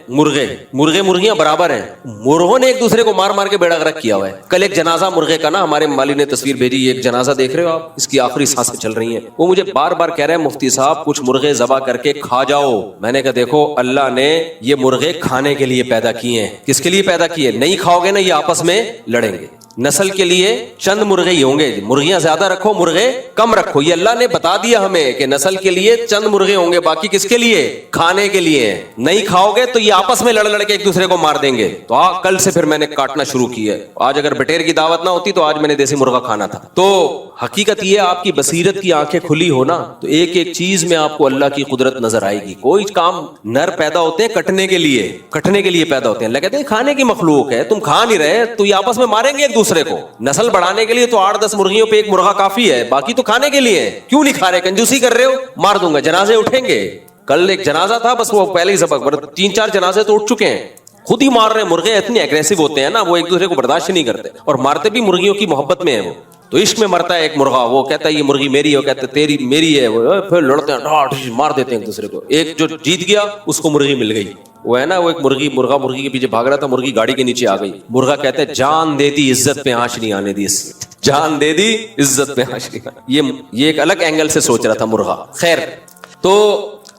مرغیاں برابر ہیں، مرغوں نے ایک دوسرے کو مار مار کے بیڑا غرق کیا ہوا ہے۔ کل ایک جنازہ مرغے کا نا، ہمارے مالی نے تصویر بھیجی، ایک جنازہ دیکھ رہے ہو آپ، اس کی آخری سانسیں چل رہی ہیں، وہ مجھے بار بار کہہ رہے ہیں مفتی صاحب کچھ مرغے ذبح کر کے کھا جاؤ۔ میں نے کہا دیکھو اللہ نے یہ مرغے کھانے کے لیے پیدا کیے ہیں، کس کے لیے پیدا کیے؟ نہیں کھاؤ گے نا یہ آپس میں لڑیں گے، نسل کے لیے چند مرغے ہی ہوں گے، مرغیاں زیادہ رکھو مرغے کم رکھو، یہ اللہ نے بتا دیا ہمیں کہ نسل کے لیے چند مرغے ہوں گے، باقی کس کے لیے؟ کھانے کے لیے۔ نہیں کھاؤ گے تو یہ آپس میں لڑ کے ایک دوسرے کو مار دیں گے۔ تو کل سے پھر میں نے کاٹنا شروع کیا ہے، آج اگر بٹیر کی دعوت نہ ہوتی تو آج میں نے دیسی مرغا کھانا تھا۔ تو حقیقت یہ آپ کی بصیرت کی آنکھیں کھلی ہو نا تو ایک ایک چیز میں آپ کو اللہ کی قدرت نظر آئے گی۔ کوئی کام نر پیدا ہوتے ہیں کٹنے کے لیے پیدا ہوتے ہیں، اللہ کہتے ہیں کھانے کی مخلوق ہے، تم کھا نہیں رہے تو یہ آپس میں ماریں گے ایک دوسرے کو۔ نسل بڑھانے کے لیے تو 8-10 مرغیوں پہ ایک مرغا کافی ہے، باقی تو کھانے کے لیے ہے۔ کیوں نہیں کھا رہے؟ کنجوسی کر رہے ہو، مار دوں گا۔ جنازے اٹھیں گے، کل ایک جنازہ تھا بس وہ پہلے ہی سبق 3-4 جنازے تو اٹھ چکے ہیں، خود ہی مار رہے ہیں۔ مرغے اتنے ایگریسو ہوتے ہیں نا، وہ ایک دوسرے کو برداشت نہیں کرتے، اور مارتے بھی مرغیوں کی محبت میں ہے۔ وہ تو عشق میں مرتا ہے ایک مرغا، وہ کہتا ہے یہ مرغی میری ہے، وہ کہتا ہے تیری میری ہے، وہ پھر لڑتے ہیں، مار دیتے ہیں ایک دوسرے کو۔ ایک جو جیت گیا اس کو مرغی مل گئی، وہ ہے نا وہ ایک مرغا مرغی کے پیچھے بھاگ رہا تھا، مرغی گاڑی کے نیچے آ گئی۔ مرغا کہتا ہے جان دے دی عزت پہ آنچ نہیں آنے دی، جان دے دی عزت پہ آنچ نہیں آنے۔ یہ ایک الگ اینگل سے سوچ رہا تھا مرغا۔ خیر، تو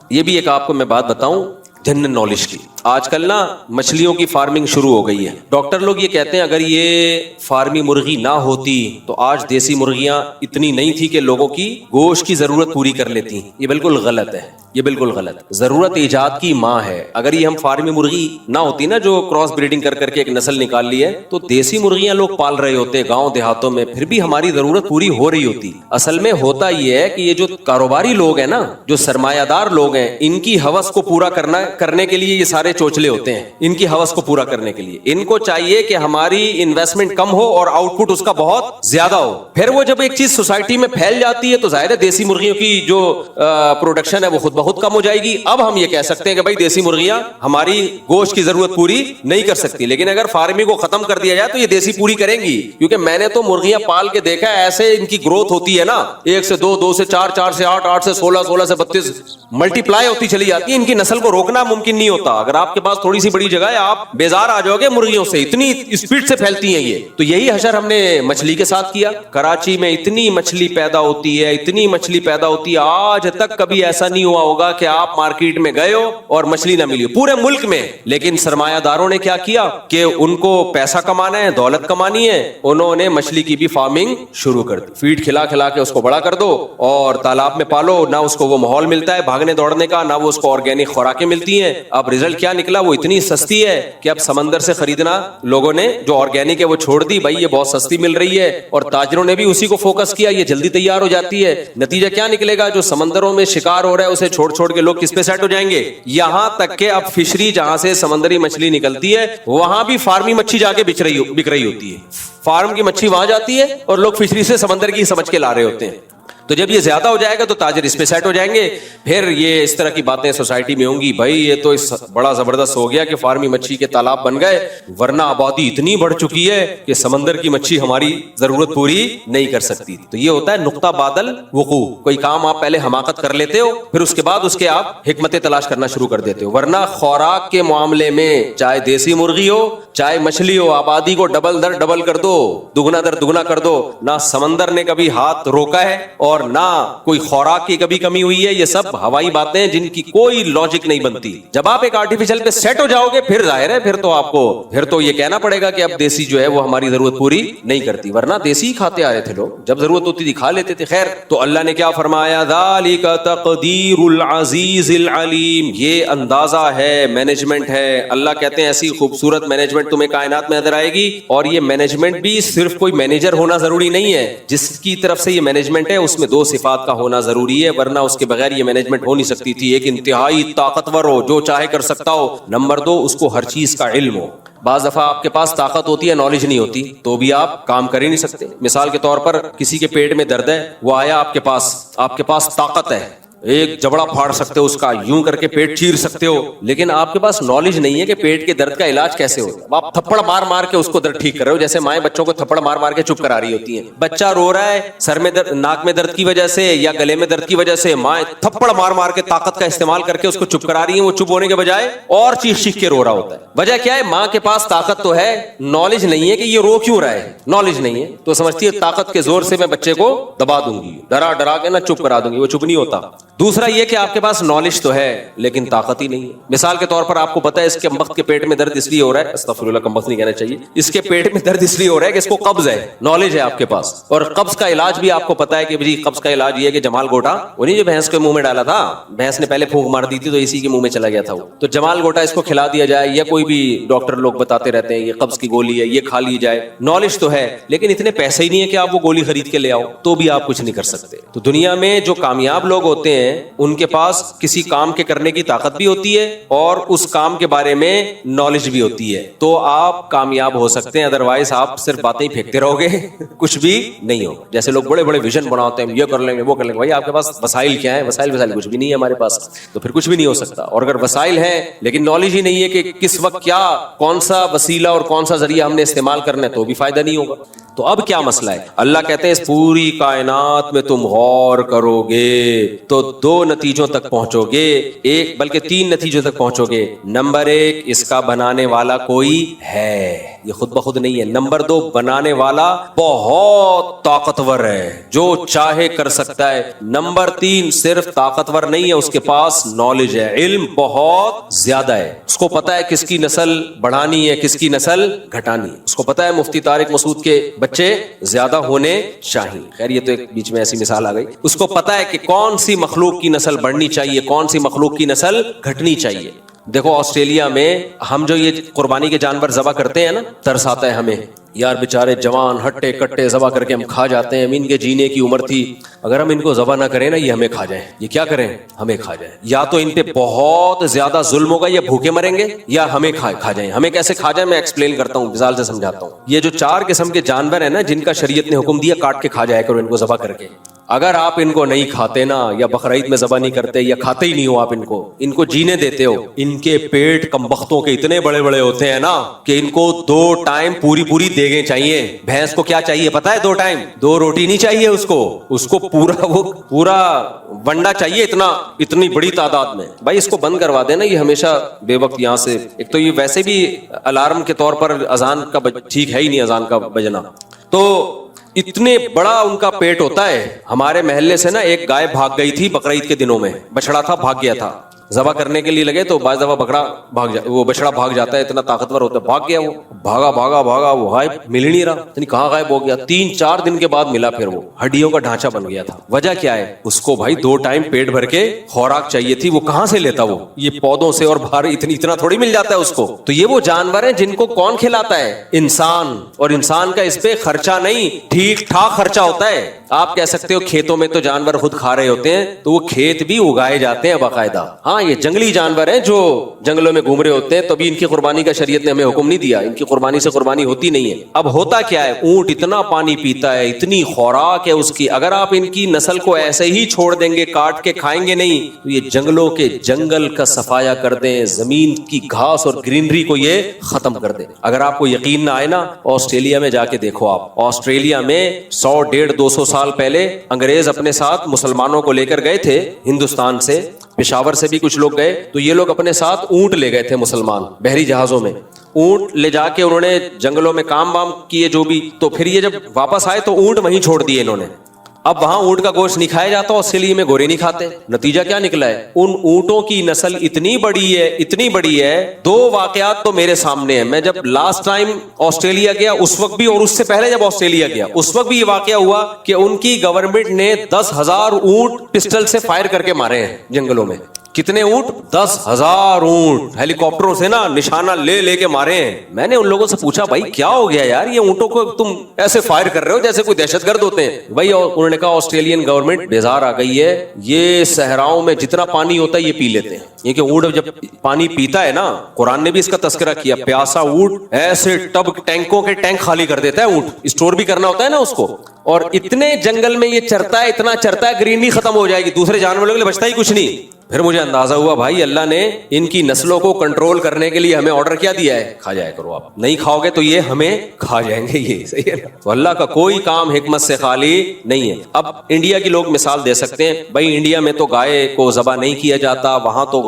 یہ بھی ایک آپ کو میں بات بتاؤں جنرل نالج کی۔ آج کل نا مچھلیوں کی فارمنگ شروع ہو گئی ہے. ڈاکٹر لوگ یہ کہتے ہیں اگر یہ فارمی مرغی نہ ہوتی تو آج دیسی مرغیاں اتنی نہیں تھی کہ لوگوں کی گوشت کی ضرورت پوری کر لیتی. یہ بالکل غلط ہے, یہ بالکل غلط. ضرورت ایجاد کی ماں ہے. اگر یہ ہم فارمی مرغی نہ ہوتی نا جو کراس بریڈنگ کر کر کے ایک نسل نکال لی ہے, تو دیسی مرغیاں لوگ پال رہے ہوتے گاؤں دیہاتوں میں, پھر بھی ہماری ضرورت پوری ہو رہی ہوتی. اصل میں ہوتا یہ ہے کہ یہ جو کاروباری لوگ ہیں نا, جو سرمایہ دار لوگ ہیں, ان کی ہوس کو پورا کرنے کے لیے یہ سارے چوچلے ہوتے ہیں. ان کی ہوس کو پورا کرنے کے لیے ان کو چاہیے کہ ہماری انویسٹمنٹ کم ہو اور آؤٹ پٹ اس کا بہت زیادہ ہو. پھر وہ جب ایک چیز سوسائٹی میں پھیل جاتی ہے تو ظاہر ہے دیسی مرغیوں کی جو پروڈکشن ہے وہ خود بخود کم ہو جائے گی. اب ہم یہ کہہ سکتے ہیں کہ بھائی دیسی مرغیاں ہماری گوشت کی ضرورت پوری نہیں کر سکتی, لیکن اگر فارمنگ کو ختم کر دیا جائے تو یہ دیسی پوری کریں گی. کیونکہ میں نے تو مرغیاں پال کے دیکھا ہے, ایسے ان کی گروتھ ہوتی ہے نا, 1 سے 2, 2 سے 4, 4 سے 8, 8 سے 16, 16 سے 32 ملٹی پلائی ہوتی چلی جاتی ہے. ان کی نسل کو روکنا ممکن نہیں ہوتا. اگر آپ کے پاس تھوڑی سی بڑی جگہ ہے آپ بیزار آ جاؤ گے مرغیوں سے, اتنی اسپیڈ سے پھیلتی ہیں یہ. تو یہی حشر ہم نے مچھلی کے ساتھ کیا. کراچی میں اتنی مچھلی پیدا ہوتی ہے, اتنی مچھلی پیدا ہوتی ہے, آج تک کبھی ایسا نہیں ہوا ہوگا کہ آپ مارکیٹ میں گئے ہو اور مچھلی نہ ملی ہو پورے ملک میں. لیکن سرمایہ داروں نے کیا کیا کہ ان کو پیسہ کمانا ہے, دولت کمانی ہے, انہوں نے مچھلی کی بھی فارمنگ شروع کر دی. فیڈ کھلا کھلا کے اس کو بڑا کر دو اور تالاب میں پالو. نہ اس کو وہ ماحول ملتا ہے بھاگنے دوڑنے کا, نہ وہ اس کو آرگینک خوراکیں ملتی ہیں. اب رزلٹ کیا نکلا, وہ اتنی سستی ہے کہ اب سمندر سے خریدنا لوگوں نے جو آرگینک ہے وہ چھوڑ دی. بھائی یہ بہت سستی مل رہی ہے, اور تاجروں نے بھی اسی کو فوکس کیا, یہ جلدی تیار ہو جاتی ہے. نتیجہ کیا نکلے گا, جو سمندروں میں شکار ہو رہا ہے اسے چھوڑ چھوڑ کے لوگ کس پہ سیٹ ہو جائیں گے. یہاں تک کہ اب فشری جہاں سے سمندری مچھلی نکلتی ہے وہاں بھی فارمی مچھلی جا کے بک رہی ہوتی ہے. فارم کی مچھلی وہاں جاتی ہے اور لوگ فشری سے سمندر کی سمجھ کے لا رہے ہوتے ہیں. تو جب یہ زیادہ ہو جائے گا تو تاجر اس پہ سیٹ ہو جائیں گے. پھر یہ اس طرح کی باتیں سوسائٹی میں ہوں گی, بھائی یہ تو بڑا زبردست ہو گیا کہ فارمی مچھلی کے تالاب بن گئے, ورنہ آبادی اتنی بڑھ چکی ہے کہ سمندر کی مچھلی ہماری ضرورت پوری نہیں کر سکتی. تو یہ ہوتا ہے نقطہ بادل وقوع. کوئی کام آپ پہلے حماقت کر لیتے ہو, پھر اس کے بعد اس کے آپ حکمتیں تلاش کرنا شروع کر دیتے ہو. ورنہ خوراک کے معاملے میں چاہے دیسی مرغی ہو چاہے مچھلی ہو, آبادی کو ڈبل در ڈبل کر دو, دگنا در دگنا کر دو. نہ سمندر نے کبھی ہاتھ روکا ہے اور نہ کوئی خوراک کی کبھی کمی ہوئی ہے. یہ سب ہوائی باتیں جن کی کوئی لاجک نہیں بنتی. جب آپ ایک آرٹیفیشل پہ سیٹ ہو جاؤ گے پھر ظاہر ہے پھر تو یہ کہنا پڑے گا کہ اب دیسی جو ہے وہ ہماری ضرورت پوری نہیں کرتی. ورنہ دیسی ہی کھاتے آ رہے تھے لوگ, جب ضرورت ہوتی تھی کھا لیتے تھے. خیر, تو اللہ نے کیا فرمایا, ذالک تقدیر العزیز العلیم. یہ اندازہ ہے, مینجمنٹ ہے. اللہ کہتے ہیں ایسی خوبصورت مینجمنٹ تمہیں کائنات میں نظر آئے گی. اور یہ مینجمنٹ بھی صرف کوئی مینیجر ہونا ضروری نہیں ہے. جس کی طرف سے یہ مینجمنٹ ہے اس میں 2 صفات کا ہونا ضروری ہے, ورنہ اس کے بغیر یہ مینجمنٹ ہو نہیں سکتی تھی. ایک انتہائی طاقتور ہو, جو چاہے کر سکتا ہو. نمبر 2, اس کو ہر چیز کا علم ہو. بعض دفعہ آپ کے پاس طاقت ہوتی ہے, نالج نہیں ہوتی, تو بھی آپ کام کر ہی نہیں سکتے. مثال کے طور پر کسی کے پیٹ میں درد ہے, وہ آیا آپ کے پاس طاقت ہے, ایک جبڑا پھاڑ سکتے ہو اس کا, یوں کر کے پیٹ چیر سکتے ہو, لیکن آپ کے پاس نالج نہیں ہے کہ پیٹ کے درد کا علاج کیسے ہوتا ہے. آپ تھپڑ مار مار کے اس کو درد ٹھیک کر رہے ہو, جیسے مائیں بچوں کو تھپڑ مار مار کے چپ کرا رہی ہوتی ہیں. بچہ رو رہا ہے سر میں درد, ناک میں درد کی وجہ سے یا گلے میں درد کی وجہ سے, مائیں تھپڑ مار مار کے طاقت کا استعمال کر کے اس کو چپ کرا رہی ہیں. وہ چپ ہونے کے بجائے اور چیخ چیخ کے رو رہا ہوتا ہے. وجہ کیا ہے, ماں کے پاس طاقت تو ہے, نالج نہیں ہے کہ یہ رو کیوں رہا ہے. نالج نہیں ہے تو سمجھتی ہے طاقت کے زور سے میں بچے کو دبا دوں گی, ڈرا کے نا چپ کرا دوں گی. وہ چپ نہیں ہوتا. دوسرا یہ کہ آپ کے پاس نالج تو ہے لیکن طاقت ہی نہیں ہے. مثال کے طور پر آپ کو پتا ہے اس کے کمبخت کے پیٹ میں درد اس لیے ہو رہا ہے, استغفر اللہ, کمبخت نہیں کہنا چاہیے, اس کے پیٹ میں درد اس لیے ہو رہا ہے کہ اس کو قبض ہے. نالج ہے آپ کے پاس, اور قبض کا علاج بھی آپ کو پتا ہے کہ جی قبض کا علاج یہ ہے کہ جمال گوٹا, وہ نہیں جو بھینس کے منہ میں ڈالا تھا, بھینس نے پہلے پھونک مار دی تھی تو اسی کے منہ میں چلا گیا تھا وہ, تو جمال گوٹا اس کو کھلا دیا جائے, یا کوئی بھی ڈاکٹر لوگ بتاتے رہتے ہیں یہ قبض کی گولی ہے یہ کھا لی جائے. نالج تو ہے لیکن اتنے پیسے ہی نہیں ہے کہ آپ وہ گولی خرید کے لے آؤ, تو بھی آپ کچھ نہیں کر سکتے. تو دنیا میں جو کامیاب لوگ ہوتے ہیں ان کے پاس کسی کام کے کرنے کی طاقت بھی ہوتی ہے اور اس کام کے بارے میں نالج بھی ہوتی ہے, تو آپ کامیاب ہو سکتے ہیں. ادروائز آپ صرف باتیں ہی پھینکتے رہو گے, کچھ بھی نہیں ہوگا. جیسے لوگ بڑے بڑے ویژن بناتے ہیں, یہ کر لیں گے وہ کر لیں گے, بھائی آپ کے پاس وسائل کیا ہیں؟ وسائل کچھ بھی نہیں ہے ہمارے پاس, تو پھر کچھ بھی نہیں ہو سکتا. اور اگر وسائل ہیں لیکن نالج ہی نہیں ہے کہ کس وقت کیا, کون سا وسیلہ اور کون سا ذریعہ ہم نے استعمال کرنا ہے, تو بھی فائدہ نہیں ہوگا. تو اب کیا مسئلہ ہے؟ اللہ کہتے ہیں اس پوری کائنات میں تم غور کرو گے تو 2 نتیجوں تک پہنچو گے, ایک بلکہ 3 نتیجوں تک پہنچو گے. نمبر 1, اس کا بنانے والا کوئی ہے. یہ خود بخود نہیں ہے. نمبر 2 بنانے والا بہت طاقتور ہے, جو چاہے کر سکتا ہے. نمبر 3 صرف طاقتور نہیں ہے, اس کے پاس نالج ہے, علم بہت زیادہ ہے. اس کو پتا ہے کس کی نسل بڑھانی ہے, کس کی نسل گھٹانی ہے. اس کو پتا ہے مفتی طارق مسعود کے بچے زیادہ ہونے چاہیے. خیر یہ تو ایک بیچ میں ایسی مثال آ گئی. اس کو پتا ہے کہ کون سی مخلوق کی نسل بڑھنی چاہیے, کون سی مخلوق کی نسل گھٹنی چاہیے. دیکھو آسٹریلیا میں ہم جو یہ قربانی کے جانور ذبح کرتے ہیں نا, ترس آتا ہے ہمیں یار, بیچارے جوان ہٹے کٹے ذبح کر کے ہم کھا جاتے ہیں. ان کے جینے کی عمر تھی, اگر ہم ان کو ذبح نہ کریں نا یہ ہمیں کھا جائیں. یہ کیا کریں, ہمیں کھا جائیں. یا تو ان پہ بہت زیادہ ظلم ہوگا, یا بھوکے مریں گے, یا ہمیں کھا جائیں. ہمیں کیسے کھا جائیں میں ایکسپلین کرتا ہوں, مثال سے سمجھاتا ہوں. یہ جو 4 قسم کے جانور ہیں نا جن کا شریعت نے حکم دیا کاٹ کے کھا جایا کرو ان کو ذبح کر کے, اگر آپ ان کو نہیں کھاتے نا, یا بقرعید میں ذبح نہیں کرتے, یا کھاتے ہی نہیں ہو آپ ان کو جینے دیتے ہو, ان کے پیٹ کمبختوں کے اتنے بڑے بڑے ہوتے ہیں نا کہ ان کو 2 ٹائم پوری دیگیں چاہیے. بھینس کو کیا چاہیے پتا ہے, 2 ٹائم 2 روٹی نہیں چاہیے اس کو پورا ونڈا چاہیے, اتنی بڑی تعداد میں. بھائی اس کو بند کروا دینا, یہ ہمیشہ بے وقت یہاں سے, ایک تو یہ ویسے بھی الارم کے طور پر اذان کا ٹھیک ہے ہی نہیں اذان کا بجنا, تو اتنے بڑا ان کا پیٹ ہوتا ہے. ہمارے محلے سے نا ایک گائے بھاگ گئی تھی بقرعید کے دنوں میں, بچڑا تھا بھاگ گیا تھا. ذبح کرنے کے لیے لگے تو بعض دفعہ وہ بچڑا بھاگ جاتا ہے, اتنا طاقتور ہوتا ہے. بھاگ گیا, وہ بھاگا وہ غائب, مل ہی نہیں رہا, کہاں غائب ہو گیا. 3-4 دن کے بعد ملا, پھر وہ ہڈیوں کا ڈھانچہ بن گیا تھا. وجہ کیا ہے, اس کو بھائی 2 ٹائم پیٹ بھر کے خوراک چاہیے تھی. وہ کہاں سے لیتا, وہ یہ پودوں سے, اور باہر اتنا تھوڑی مل جاتا ہے اس کو. تو یہ وہ جانور ہیں جن کو کون کھلاتا ہے, انسان. اور انسان کا اس پہ خرچہ نہیں, ٹھیک ٹھاک خرچہ ہوتا ہے. آپ کہہ سکتے ہو کھیتوں میں تو جانور خود کھا رہے ہوتے ہیں, تو وہ کھیت بھی اگائے جاتے ہیں باقاعدہ. ہاں یہ جنگلی جانور ہیں جو جنگلوں میں گھوم رہے ہوتے ہیں, تو بھی ان کی قربانی کا شریعت نے ہمیں حکم نہیں دیا. ان کی قربانی سے قربانی ہوتی نہیں ہے. اب ہوتا کیا ہے, اونٹ اتنا پانی پیتا ہے, اتنی خوراک ہے اس کی, اگر آپ ان کی نسل کو ایسے ہی چھوڑ دیں گے, کاٹ کے کھائیں گے نہیں, تو یہ جنگلوں کے جنگل کا صفایا کر دیں, زمین کی گھاس اور گرینری کو یہ ختم کر دیں. اگر آپ کو یقین نہ آئے نا, آسٹریلیا میں جا کے دیکھو. آپ آسٹریلیا میں 100-150-200 سال پہلے انگریز اپنے ساتھ مسلمانوں کو لے کر گئے تھے ہندوستان سے, پشاور سے بھی کچھ لوگ گئے, تو یہ لوگ اپنے ساتھ اونٹ لے گئے تھے مسلمان, بحری جہازوں میں اونٹ لے جا کے انہوں نے جنگلوں میں کام وام کیے جو بھی. تو پھر یہ جب واپس آئے تو اونٹ وہیں چھوڑ دیے انہوں نے. اب وہاں اونٹ کا گوشت نہیں کھایا جاتا, آسٹریلیا میں گورے نہیں کھاتے. نتیجہ کیا نکلا ہے, ان اونٹوں کی نسل اتنی بڑی ہے. 2 واقعات تو میرے سامنے ہیں. میں جب لاسٹ ٹائم آسٹریلیا گیا اس وقت بھی, اور اس سے پہلے جب آسٹریلیا گیا اس وقت بھی یہ واقعہ ہوا کہ ان کی گورنمنٹ نے 10,000 اونٹ پسٹل سے فائر کر کے مارے ہیں جنگلوں میں. کتنے اونٹ, 10,000 اونٹ ہیلی کاپٹروں سے نا نشانہ لے کے مارے ہیں. میں نے ان لوگوں سے پوچھا بھائی کیا ہو گیا یار, یہ اونٹوں کو تم ایسے فائر کر رہے ہو جیسے کوئی دہشت گرد ہوتے ہیں. بھائی انہوں نے کہا آسٹریلین گورنمنٹ بیزار آ گئی ہے, یہ صحراؤں میں جتنا پانی ہوتا ہے یہ پی لیتے ہیں. یہ کہ اونٹ جب پانی پیتا ہے نا, قرآن نے بھی اس کا تذکرہ کیا, پیاسا اونٹ ایسے ٹینکوں کے ٹینک خالی کر دیتا ہے. اونٹ اسٹور بھی کرنا ہوتا ہے نا اس کو, اور اتنے جنگل میں یہ چرتا ہے, اتنا چرتا ہے گرینری ختم ہو جائے گی, دوسرے جانوروں کے لیے بچتا ہی کچھ نہیں. پھر مجھے اندازہ ہوا بھائی اللہ نے ان کی نسلوں کو کنٹرول کرنے کے لیے ہمیں آرڈر کیا دیا ہے, کھا جایا کرو. آپ نہیں کھاؤ گے تو یہ ہمیں کھا جائیں گے. یہ صحیح ہے نا. تو اللہ کا کوئی کام حکمت سے خالی نہیں ہے. اب انڈیا کی لوگ مثال دے سکتے ہیں, بھائی انڈیا میں تو گائے کو ذبح نہیں کیا جاتا, وہاں تو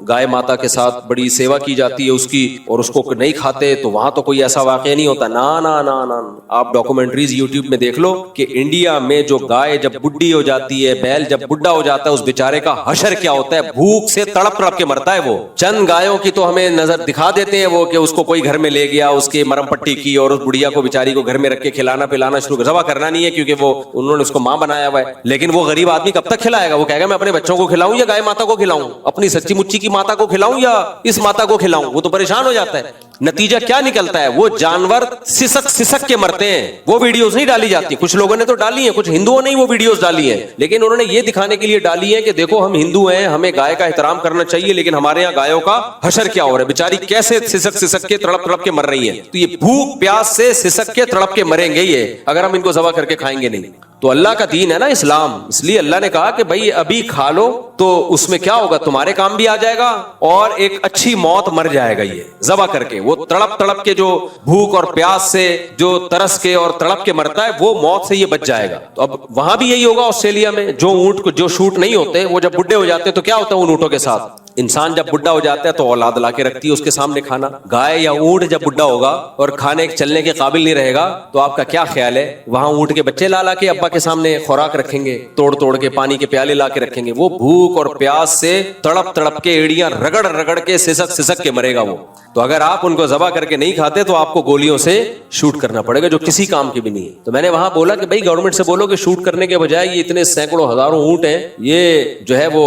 گائے ماتا کے ساتھ بڑی سیوا کی جاتی ہے اس کی, اور اس کو نہیں کھاتے, تو وہاں تو کوئی ایسا واقعہ نہیں ہوتا. نا آپ ڈاکومنٹریز یوٹیوب میں دیکھ لو کہ انڈیا میں جو گائے جب بڈھی ہو جاتی ہے, بیل جب بڈھا ہو جاتا ہے, اس بیچارے کا حشر کیا ہوتا ہے, بھوک سے تڑپ کے مرتا ہے. وہ چند گایوں کی تو ہمیں نظر دکھا دیتے ہیں, وہ کہ اس کو کوئی گھر میں لے گیا, اس کی مرم پٹی کی, اور اس بڑھیا کو بیچاری کو گھر میں رکھ کے کھلانا پلانا شروع کر. ذبح کرنا نہیں ہے کیونکہ وہ انہوں نے اس کو ماں بنایا ہوا ہے. لیکن وہ غریب آدمی کب تک کھلائے گا؟ وہ کہے گا میں اپنے بچوں کو کھلاؤں یا گائے ماتا کو کھلاؤں, اپنی سچی مچی کی ماتا کو کھلاؤں یا اس ماتا کو کھلاؤں؟ وہ تو پریشان ہو جاتا ہے. نتیجہ کیا نکلتا ہے, وہ جانور سسک کے مرتے ہیں. وہ ویڈیوز نہیں ڈالی جاتی, کچھ لوگوں نے تو ڈالی ہیں, کچھ ہندوؤں نے وہ ویڈیوز ڈالی ہیں, لیکن انہوں نے یہ دکھانے کے لیے ڈالی ہے کہ دیکھو ہم ہندو ہیں, ہمیں گائے کا احترام کرنا چاہیے, لیکن ہمارے یہاں گایوں کا حشر کیا ہو رہا ہے, بیچاری کیسے سسک کے تڑپ کے مر رہی ہیں. تو یہ بھوک پیاس سے سسک کے تڑپ کے مریں گے یہ, اگر ہم ان کو ذبح کر کے کھائیں گے نہیں. تو اللہ کا دین ہے نا اسلام, اس لیے اللہ نے کہا کہ بھائی ابھی کھا لو, تو اس میں کیا ہوگا, تمہارے کام بھی آ جائے گا, اور ایک اچھی موت مر جائے گا یہ ذبح کر کے. وہ تڑپ کے جو بھوک اور پیاس سے جو ترس کے اور تڑپ کے مرتا ہے, وہ موت سے یہ بچ جائے گا. تو اب وہاں بھی یہی ہوگا آسٹریلیا میں, جو اونٹ کو جو شوٹ نہیں ہوتے, وہ جب بڈھے ہو جاتے تو کیا ہوتا ہے ان اونٹوں کے ساتھ, انسان جب بڈھا ہو جاتا ہے تو اولاد لا کے رکھتی ہے اس کے سامنے کھانا. گائے یا اونٹ جب بڈھا ہوگا اور کھانے چلنے کے قابل نہیں رہے گا تو آپ کا کیا خیال ہے؟ وہاں اونٹ کے بچے لا کے ابا کے سامنے خوراک رکھیں گے, توڑ کے پانی کے پیالے لا کے رکھیں گے. وہ بھوک اور پیاس سے تڑپ کے ایڑیاں رگڑ کے سسک کے مرے گا وہ. تو اگر آپ ان کو ذبح کر کے نہیں کھاتے تو آپ کو گولیوں سے شوٹ کرنا پڑے گا, جو کسی کام کی بھی نہیں ہے. تو میں نے وہاں بولا کہ بھائی گورنمنٹ سے بولو کہ شوٹ کرنے کے بجائے یہ اتنے سینکڑوں ہزاروں اونٹ ہیں, یہ جو ہے وہ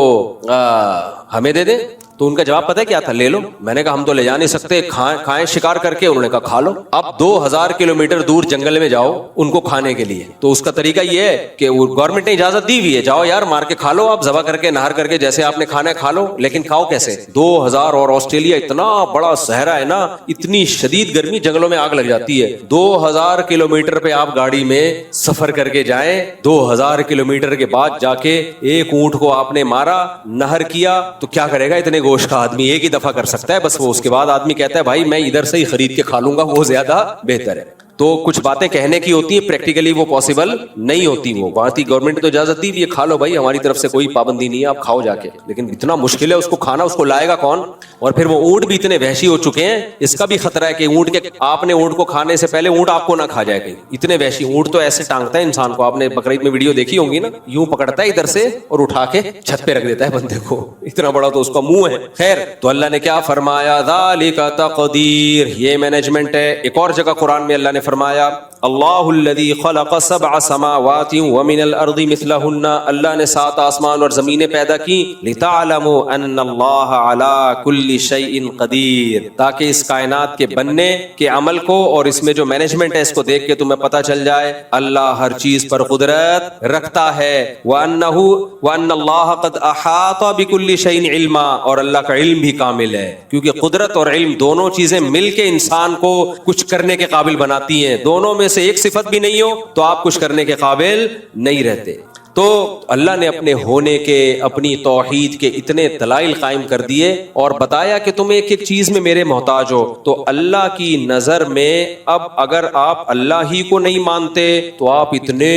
ہمیں دے دیں. تو ان کا جواب پتہ ہے کیا تھا؟ لے لو. میں نے کہا ہم تو لے جا نہیں سکتے, کھائیں شکار کر کے. انہوں نے کہا کھا لو. اب 2000 کلومیٹر دور جنگل میں جاؤ ان کو کھانے کے لیے, تو اس کا طریقہ یہ ہے کہ گورنمنٹ نے اجازت دی ہوئی ہے, جاؤ یار مار کے کھا لو, آپ ذبح کر کے نہار کر کے جیسے آپ نے کھانا ہے کھا لو, لیکن کھاؤ کیسے؟ 2000 اور آسٹریلیا اتنا بڑا صحرا ہے نا, اتنی شدید گرمی, جنگلوں میں آگ لگ جاتی ہے. 2000 کلومیٹر پہ آپ گاڑی میں سفر کر کے جائیں, 2000 کلومیٹر کے بعد جا کے ایک اونٹ کو آپ نے مارا, نہر کیا, تو کیا کرے گا اتنے گوشت کا آدمی؟ ایک ہی دفعہ کر سکتا ہے بس. وہ اس کے بعد آدمی کہتا ہے بھائی میں ادھر سے ہی خرید کے کھا لوں گا, وہ زیادہ بہتر ہے. تو کچھ باتیں کہنے کی ہوتی ہیں, پریکٹیکلی وہ پاسبل نہیں ہوتی. وہ بات ہی گورنمنٹ تو اجازت دی, یہ کھا لو بھائی, ہماری طرف سے کوئی پابندی نہیں ہے, آپ کھاؤ جا کے. لیکن اتنا مشکل ہے اس کو کھانا, اس کو لائے گا کون؟ اور پھر وہ اونٹ بھی اتنے وحشی ہو چکے ہیں, اس کا بھی خطرہ ہے کہ اونٹ کے آپ نے اونٹ کو کھانے سے پہلے اونٹ آپ کو نہ کھا جائے کہیں. اتنے وحشی اونٹ تو ایسے ٹانگتا ہے انسان کو, آپ نے بقرعید میں ویڈیو دیکھی ہوں گی نا, یوں پکڑتا ہے ادھر سے اور اٹھا کے چھت پہ رکھ دیتا ہے بندے کو, اتنا بڑا تو اس کا منہ ہے. خیر, تو اللہ نے کیا فرمایا؟ ذالک تقدیر, یہ مینجمنٹ ہے. ایک اور جگہ قرآن میں اللہ نے فرمایا اللہ الذی خلق 7 سماوات ومن الارض مثلہن, اللہ نے 7 آسمان اور زمینیں پیدا کی. لتعلموا ان اللہ علی کل شیء قدیر, تاکہ اس کائنات کے بننے کے عمل کو اور اس میں جو مینجمنٹ ہے اس کو دیکھ کے تمہیں پتہ چل جائے اللہ ہر چیز پر قدرت رکھتا ہے. وان اللہ قد احاط بكل شیء علما, اور اللہ کا علم بھی کامل ہے, کیونکہ قدرت اور علم دونوں چیزیں مل کے انسان کو کچھ کرنے کے قابل بناتی ہیں. دونوں میں سے ایک صفت بھی نہیں ہو تو آپ کچھ کرنے کے قابل نہیں رہتے. تو اللہ نے اپنے ہونے کے, اپنی توحید کے اتنے دلائل قائم کر دیے اور بتایا کہ تم ایک ایک چیز میں میرے محتاج ہو. تو اللہ کی نظر میں اب اگر آپ اللہ ہی کو نہیں مانتے تو آپ اتنے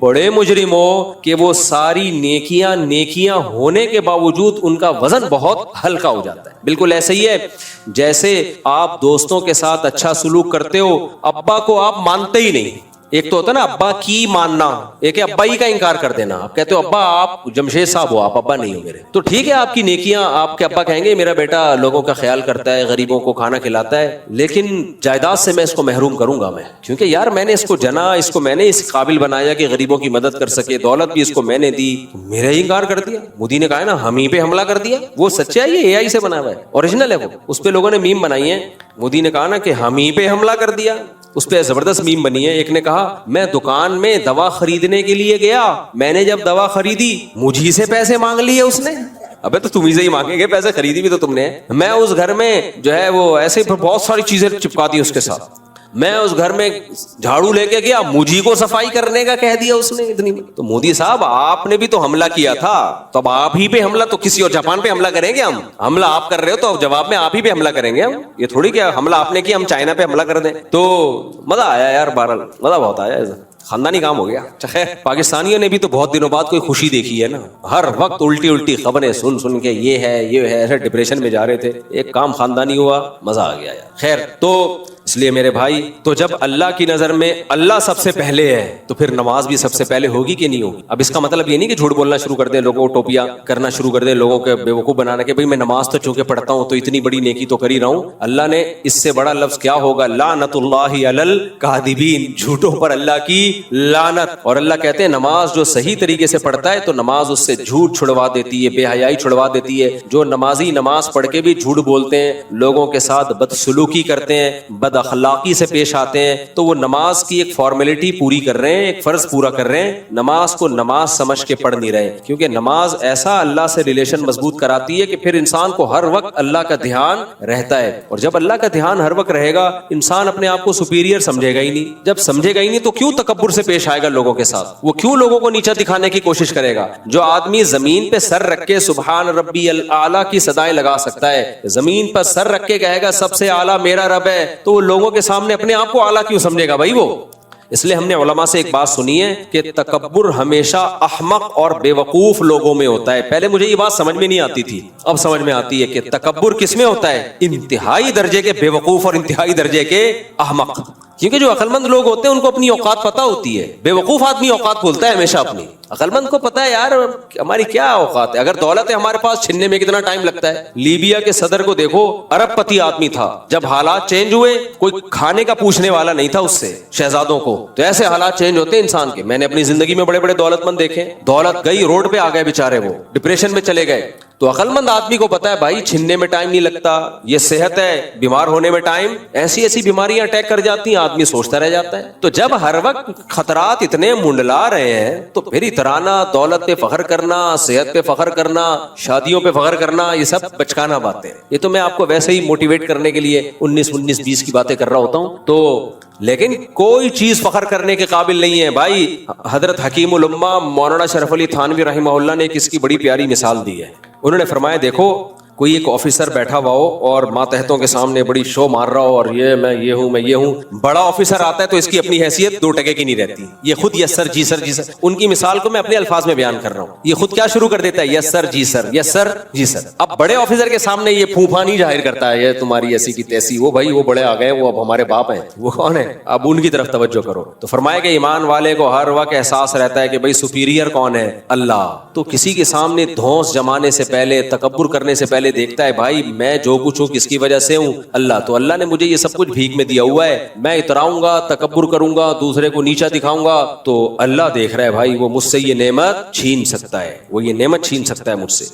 بڑے مجرم ہو کہ وہ ساری نیکیاں ہونے کے باوجود ان کا وزن بہت ہلکا ہو جاتا ہے. بالکل ایسے ہی ہے جیسے آپ دوستوں کے ساتھ اچھا سلوک کرتے ہو, ابا کو آپ مانتے ہی نہیں. ایک تو ہوتا ہے نا ابا کی ماننا, ایک ہے ابا ہی کا انکار کر دینا. آپ کہتے ہو ابا آپ جمشید صاحب ہو, آپ ابا نہیں ہو میرے, تو ٹھیک ہے آپ کی نیکیاں, آپ کے ابا کہیں گے میرا بیٹا لوگوں کا خیال کرتا ہے, غریبوں کو کھانا کھلاتا ہے, لیکن جائیداد سے میں اس کو محروم کروں گا میں, کیونکہ یار میں نے اس کو جنا, اس کو میں نے اس قابل بنایا کہ غریبوں کی مدد کر سکے, دولت بھی اس کو میں نے دی, میرا ہی انکار کر دیا. مودی نے کہا ہے نا ہم ہی پہ حملہ کر دیا. وہ سچا ہے, یہ AI سے بنا ہوا ہے, اوریجنل ہے وہ, اس پہ لوگوں نے میم بنائی ہے. مودی نے کہا نا کہ ہم ہی پہ حملہ کر دیا, اس پہ زبردست میم بنی ہے. ایک نے کہا میں دکان میں دوا خریدنے کے لیے گیا, میں نے جب دوا خریدی مجھی سے پیسے مانگ لیے اس نے. ابے تو تم ہی سے ہی مانگیں گے پیسے, خریدی بھی تو تم نے. میں اس گھر میں جو ہے وہ ایسے بہت ساری چیزیں چپکا دی اس کے ساتھ. میں اس گھر میں جھاڑو لے کے گیا, مجھی کو صفائی کرنے کا کہہ دیا اس نے اتنی. تو مودی صاحب آپ نے بھی تو حملہ کیا تھا, تو اب آپ ہی پہ حملہ, تو کسی اور جاپان پہ حملہ کریں گے ہم؟ حملہ آپ کر رہے ہو تو جواب میں آپ ہی پہ حملہ کریں گے ہم. یہ تھوڑی کہ حملہ آپ نے کیا ہم چائنا پہ حملہ کر دیں. تو مزہ آیا یار, بہرحال مزہ بہت آیا, خاندانی کام ہو گیا. خیر, پاکستانیوں نے بھی تو بہت دنوں بعد کوئی خوشی دیکھی ہے نا. ہر وقت الٹی خبریں سن کے یہ ہے ایسے ڈپریشن میں جا رہے تھے, ایک کام خاندانی ہوا, مزہ آ گیا یار. خیر, تو اس لیے میرے بھائی, تو جب اللہ کی نظر میں اللہ سب سے پہلے ہے تو پھر نماز بھی سب سے پہلے ہوگی کہ نہیں ہوگی. اب اس کا مطلب یہ نہیں کہ جھوٹ بولنا شروع کر دیں, لوگوں کو ٹوپیاں کرنا شروع کر دیں, لوگوں کے بیوقوف بنانا کہ بھئی میں نماز تو چونکہ پڑھتا ہوں تو اتنی بڑی نیکی تو کر ہی رہا ہوں. اللہ نے اس سے بڑا لفظ کیا ہوگا, لعنت اللہ علی الکاذبین, جھوٹوں پر اللہ کی لعنت. اور اللہ کہتے ہیں نماز جو صحیح طریقے سے پڑھتا ہے تو نماز اس سے جھوٹ چھڑوا دیتی ہے, بے حیائی چھڑوا دیتی ہے. جو نمازی نماز پڑھ کے بھی جھوٹ بولتے ہیں, لوگوں کے ساتھ بدسلوکی کرتے ہیں, بد اخلاقی سے پیش آتے ہیں, تو وہ نماز کی ایک فارمیلٹی پوری کر رہے ہیں, ایک فرض پورا کر رہے ہیں, نماز کو نماز سمجھ کے پڑھ نہیں رہے. کیونکہ نماز ایسا اللہ سے ریلیشن مضبوط کراتی ہے کہ پھر انسان کو ہر وقت اللہ کا دھیان رہتا ہے. اور جب اللہ کا دھیان ہر وقت رہے گا, انسان اپنے آپ کو سپیریئر سمجھے گا ہی نہیں. جب سمجھے گا ہی نہیں تو کیوں تکبر سے پیش آئے گا لوگوں کے ساتھ, وہ کیوں لوگوں کو نیچا دکھانے کی کوشش کرے گا. جو آدمی زمین پہ سر رکھ کے سبحان ربی الاعلی کی صدائیں لگا سکتا ہے, زمین پر سر رکھ کے کہے گا سب سے اعلیٰ میرا رب ہے, تو وہ لوگوں کے سامنے اپنے آپ کو اعلیٰ کیوں سمجھے گا بھائی وہ؟ اس لیے ہم نے علماء سے ایک بات سنی ہے کہ تکبر ہمیشہ احمق اور بے وقوف لوگوں میں ہوتا ہے. پہلے مجھے یہ بات سمجھ میں نہیں آتی تھی, اب سمجھ میں آتی ہے کہ تکبر کس میں ہوتا ہے؟ انتہائی درجے کے بے وقوف اور انتہائی درجے کے احمق. کیونکہ جو عقل مند لوگ ہوتے ہیں ان کو اپنی اوقات پتہ ہوتی ہے. بے وقوف آدمی اوقات بھولتا ہے ہمیشہ اپنی. عقل مند کو پتا ہے یار ہماری کیا اوقات ہے, اگر دولت ہے ہمارے پاس چھننے میں کتنا ٹائم لگتا ہے. لیبیا کے صدر کو دیکھو, ارب پتی آدمی تھا, جب حالات چینج ہوئے کوئی کھانے کا پوچھنے والا نہیں تھا اس سے, شہزادوں کو. تو ایسے حالات چینج ہوتے ہیں انسان کے. میں نے اپنی زندگی میں بڑے بڑے دولت مند دیکھے, دولت گئی روڈ پہ آ گئے بےچارے, وہ ڈپریشن میں چلے گئے. تو عقل مند آدمی کو پتا ہے بھائی چھننے میں ٹائم نہیں لگتا, یہ صحت ہے, بیمار ہونے میں ٹائم, ایسی ایسی بیماریاں اٹیک کر جاتی ہیں, آدمی سوچتا رہ جاتا ہے. تو جب ہر وقت خطرات اتنے منڈلا رہے ہیں تو پھر اترانا, دولت پہ فخر کرنا, صحت پہ فخر کرنا, شادیوں پہ فخر کرنا, یہ سب بچکانا باتیں. یہ تو میں آپ کو ویسے ہی موٹیویٹ کرنے کے لیے 19 کی باتیں کر رہا ہوتا ہوں. تو لیکن کوئی چیز فخر کرنے کے قابل نہیں ہے بھائی. حضرت حکیم الامہ مولانا شرف علی تھانوی رحمہ اللہ نے ایک اس کی بڑی پیاری مثال دی ہے. انہوں نے فرمایا دیکھو کوئی ایک آفیسر بیٹھا ہوا ہو اور ماتحتوں کے سامنے بڑی شو مار رہا ہو, اور یہ میں یہ ہوں. بڑا آفیسر آتا ہے تو اس کی اپنی حیثیت 2 ٹکے کی نہیں رہتی. یہ خود یس سر جی سر جی سر, ان کی مثال کو میں اپنے الفاظ میں بیان کر رہا ہوں. یہ خود کیا شروع کر دیتا ہے, یس سر جی سر, یس سر جی سر. اب بڑے آفیسر کے سامنے یہ پھوپھا نہیں ظاہر کرتا ہے, یہ تمہاری ایسی کی تیسی, وہ بھائی وہ بڑے آ گئے, وہ اب ہمارے باپ ہیں. وہ کون ہے, اب ان کی طرف توجہ کرو. تو فرمایا کہ ایمان والے کو ہر وقت احساس رہتا ہے کہ بھائی سپیریئر کون ہے, اللہ. تو کسی کے سامنے دھونس جمانے سے پہلے, تکبر کرنے سے پہلے دیکھتا ہے بھائی میں جو کچھ ہوں کس کی وجہ سے ہوں, اللہ. تو اللہ نے مجھے یہ سب کچھ بھیک میں دیا ہوا ہے, میں اتراؤں گا, تکبر کروں گا, دوسرے کو نیچا دکھاؤں گا, تو اللہ دیکھ رہا ہے بھائی وہ مجھ سے یہ نعمت چھین سکتا ہے, وہ یہ نعمت چھین سکتا ہے مجھ سے.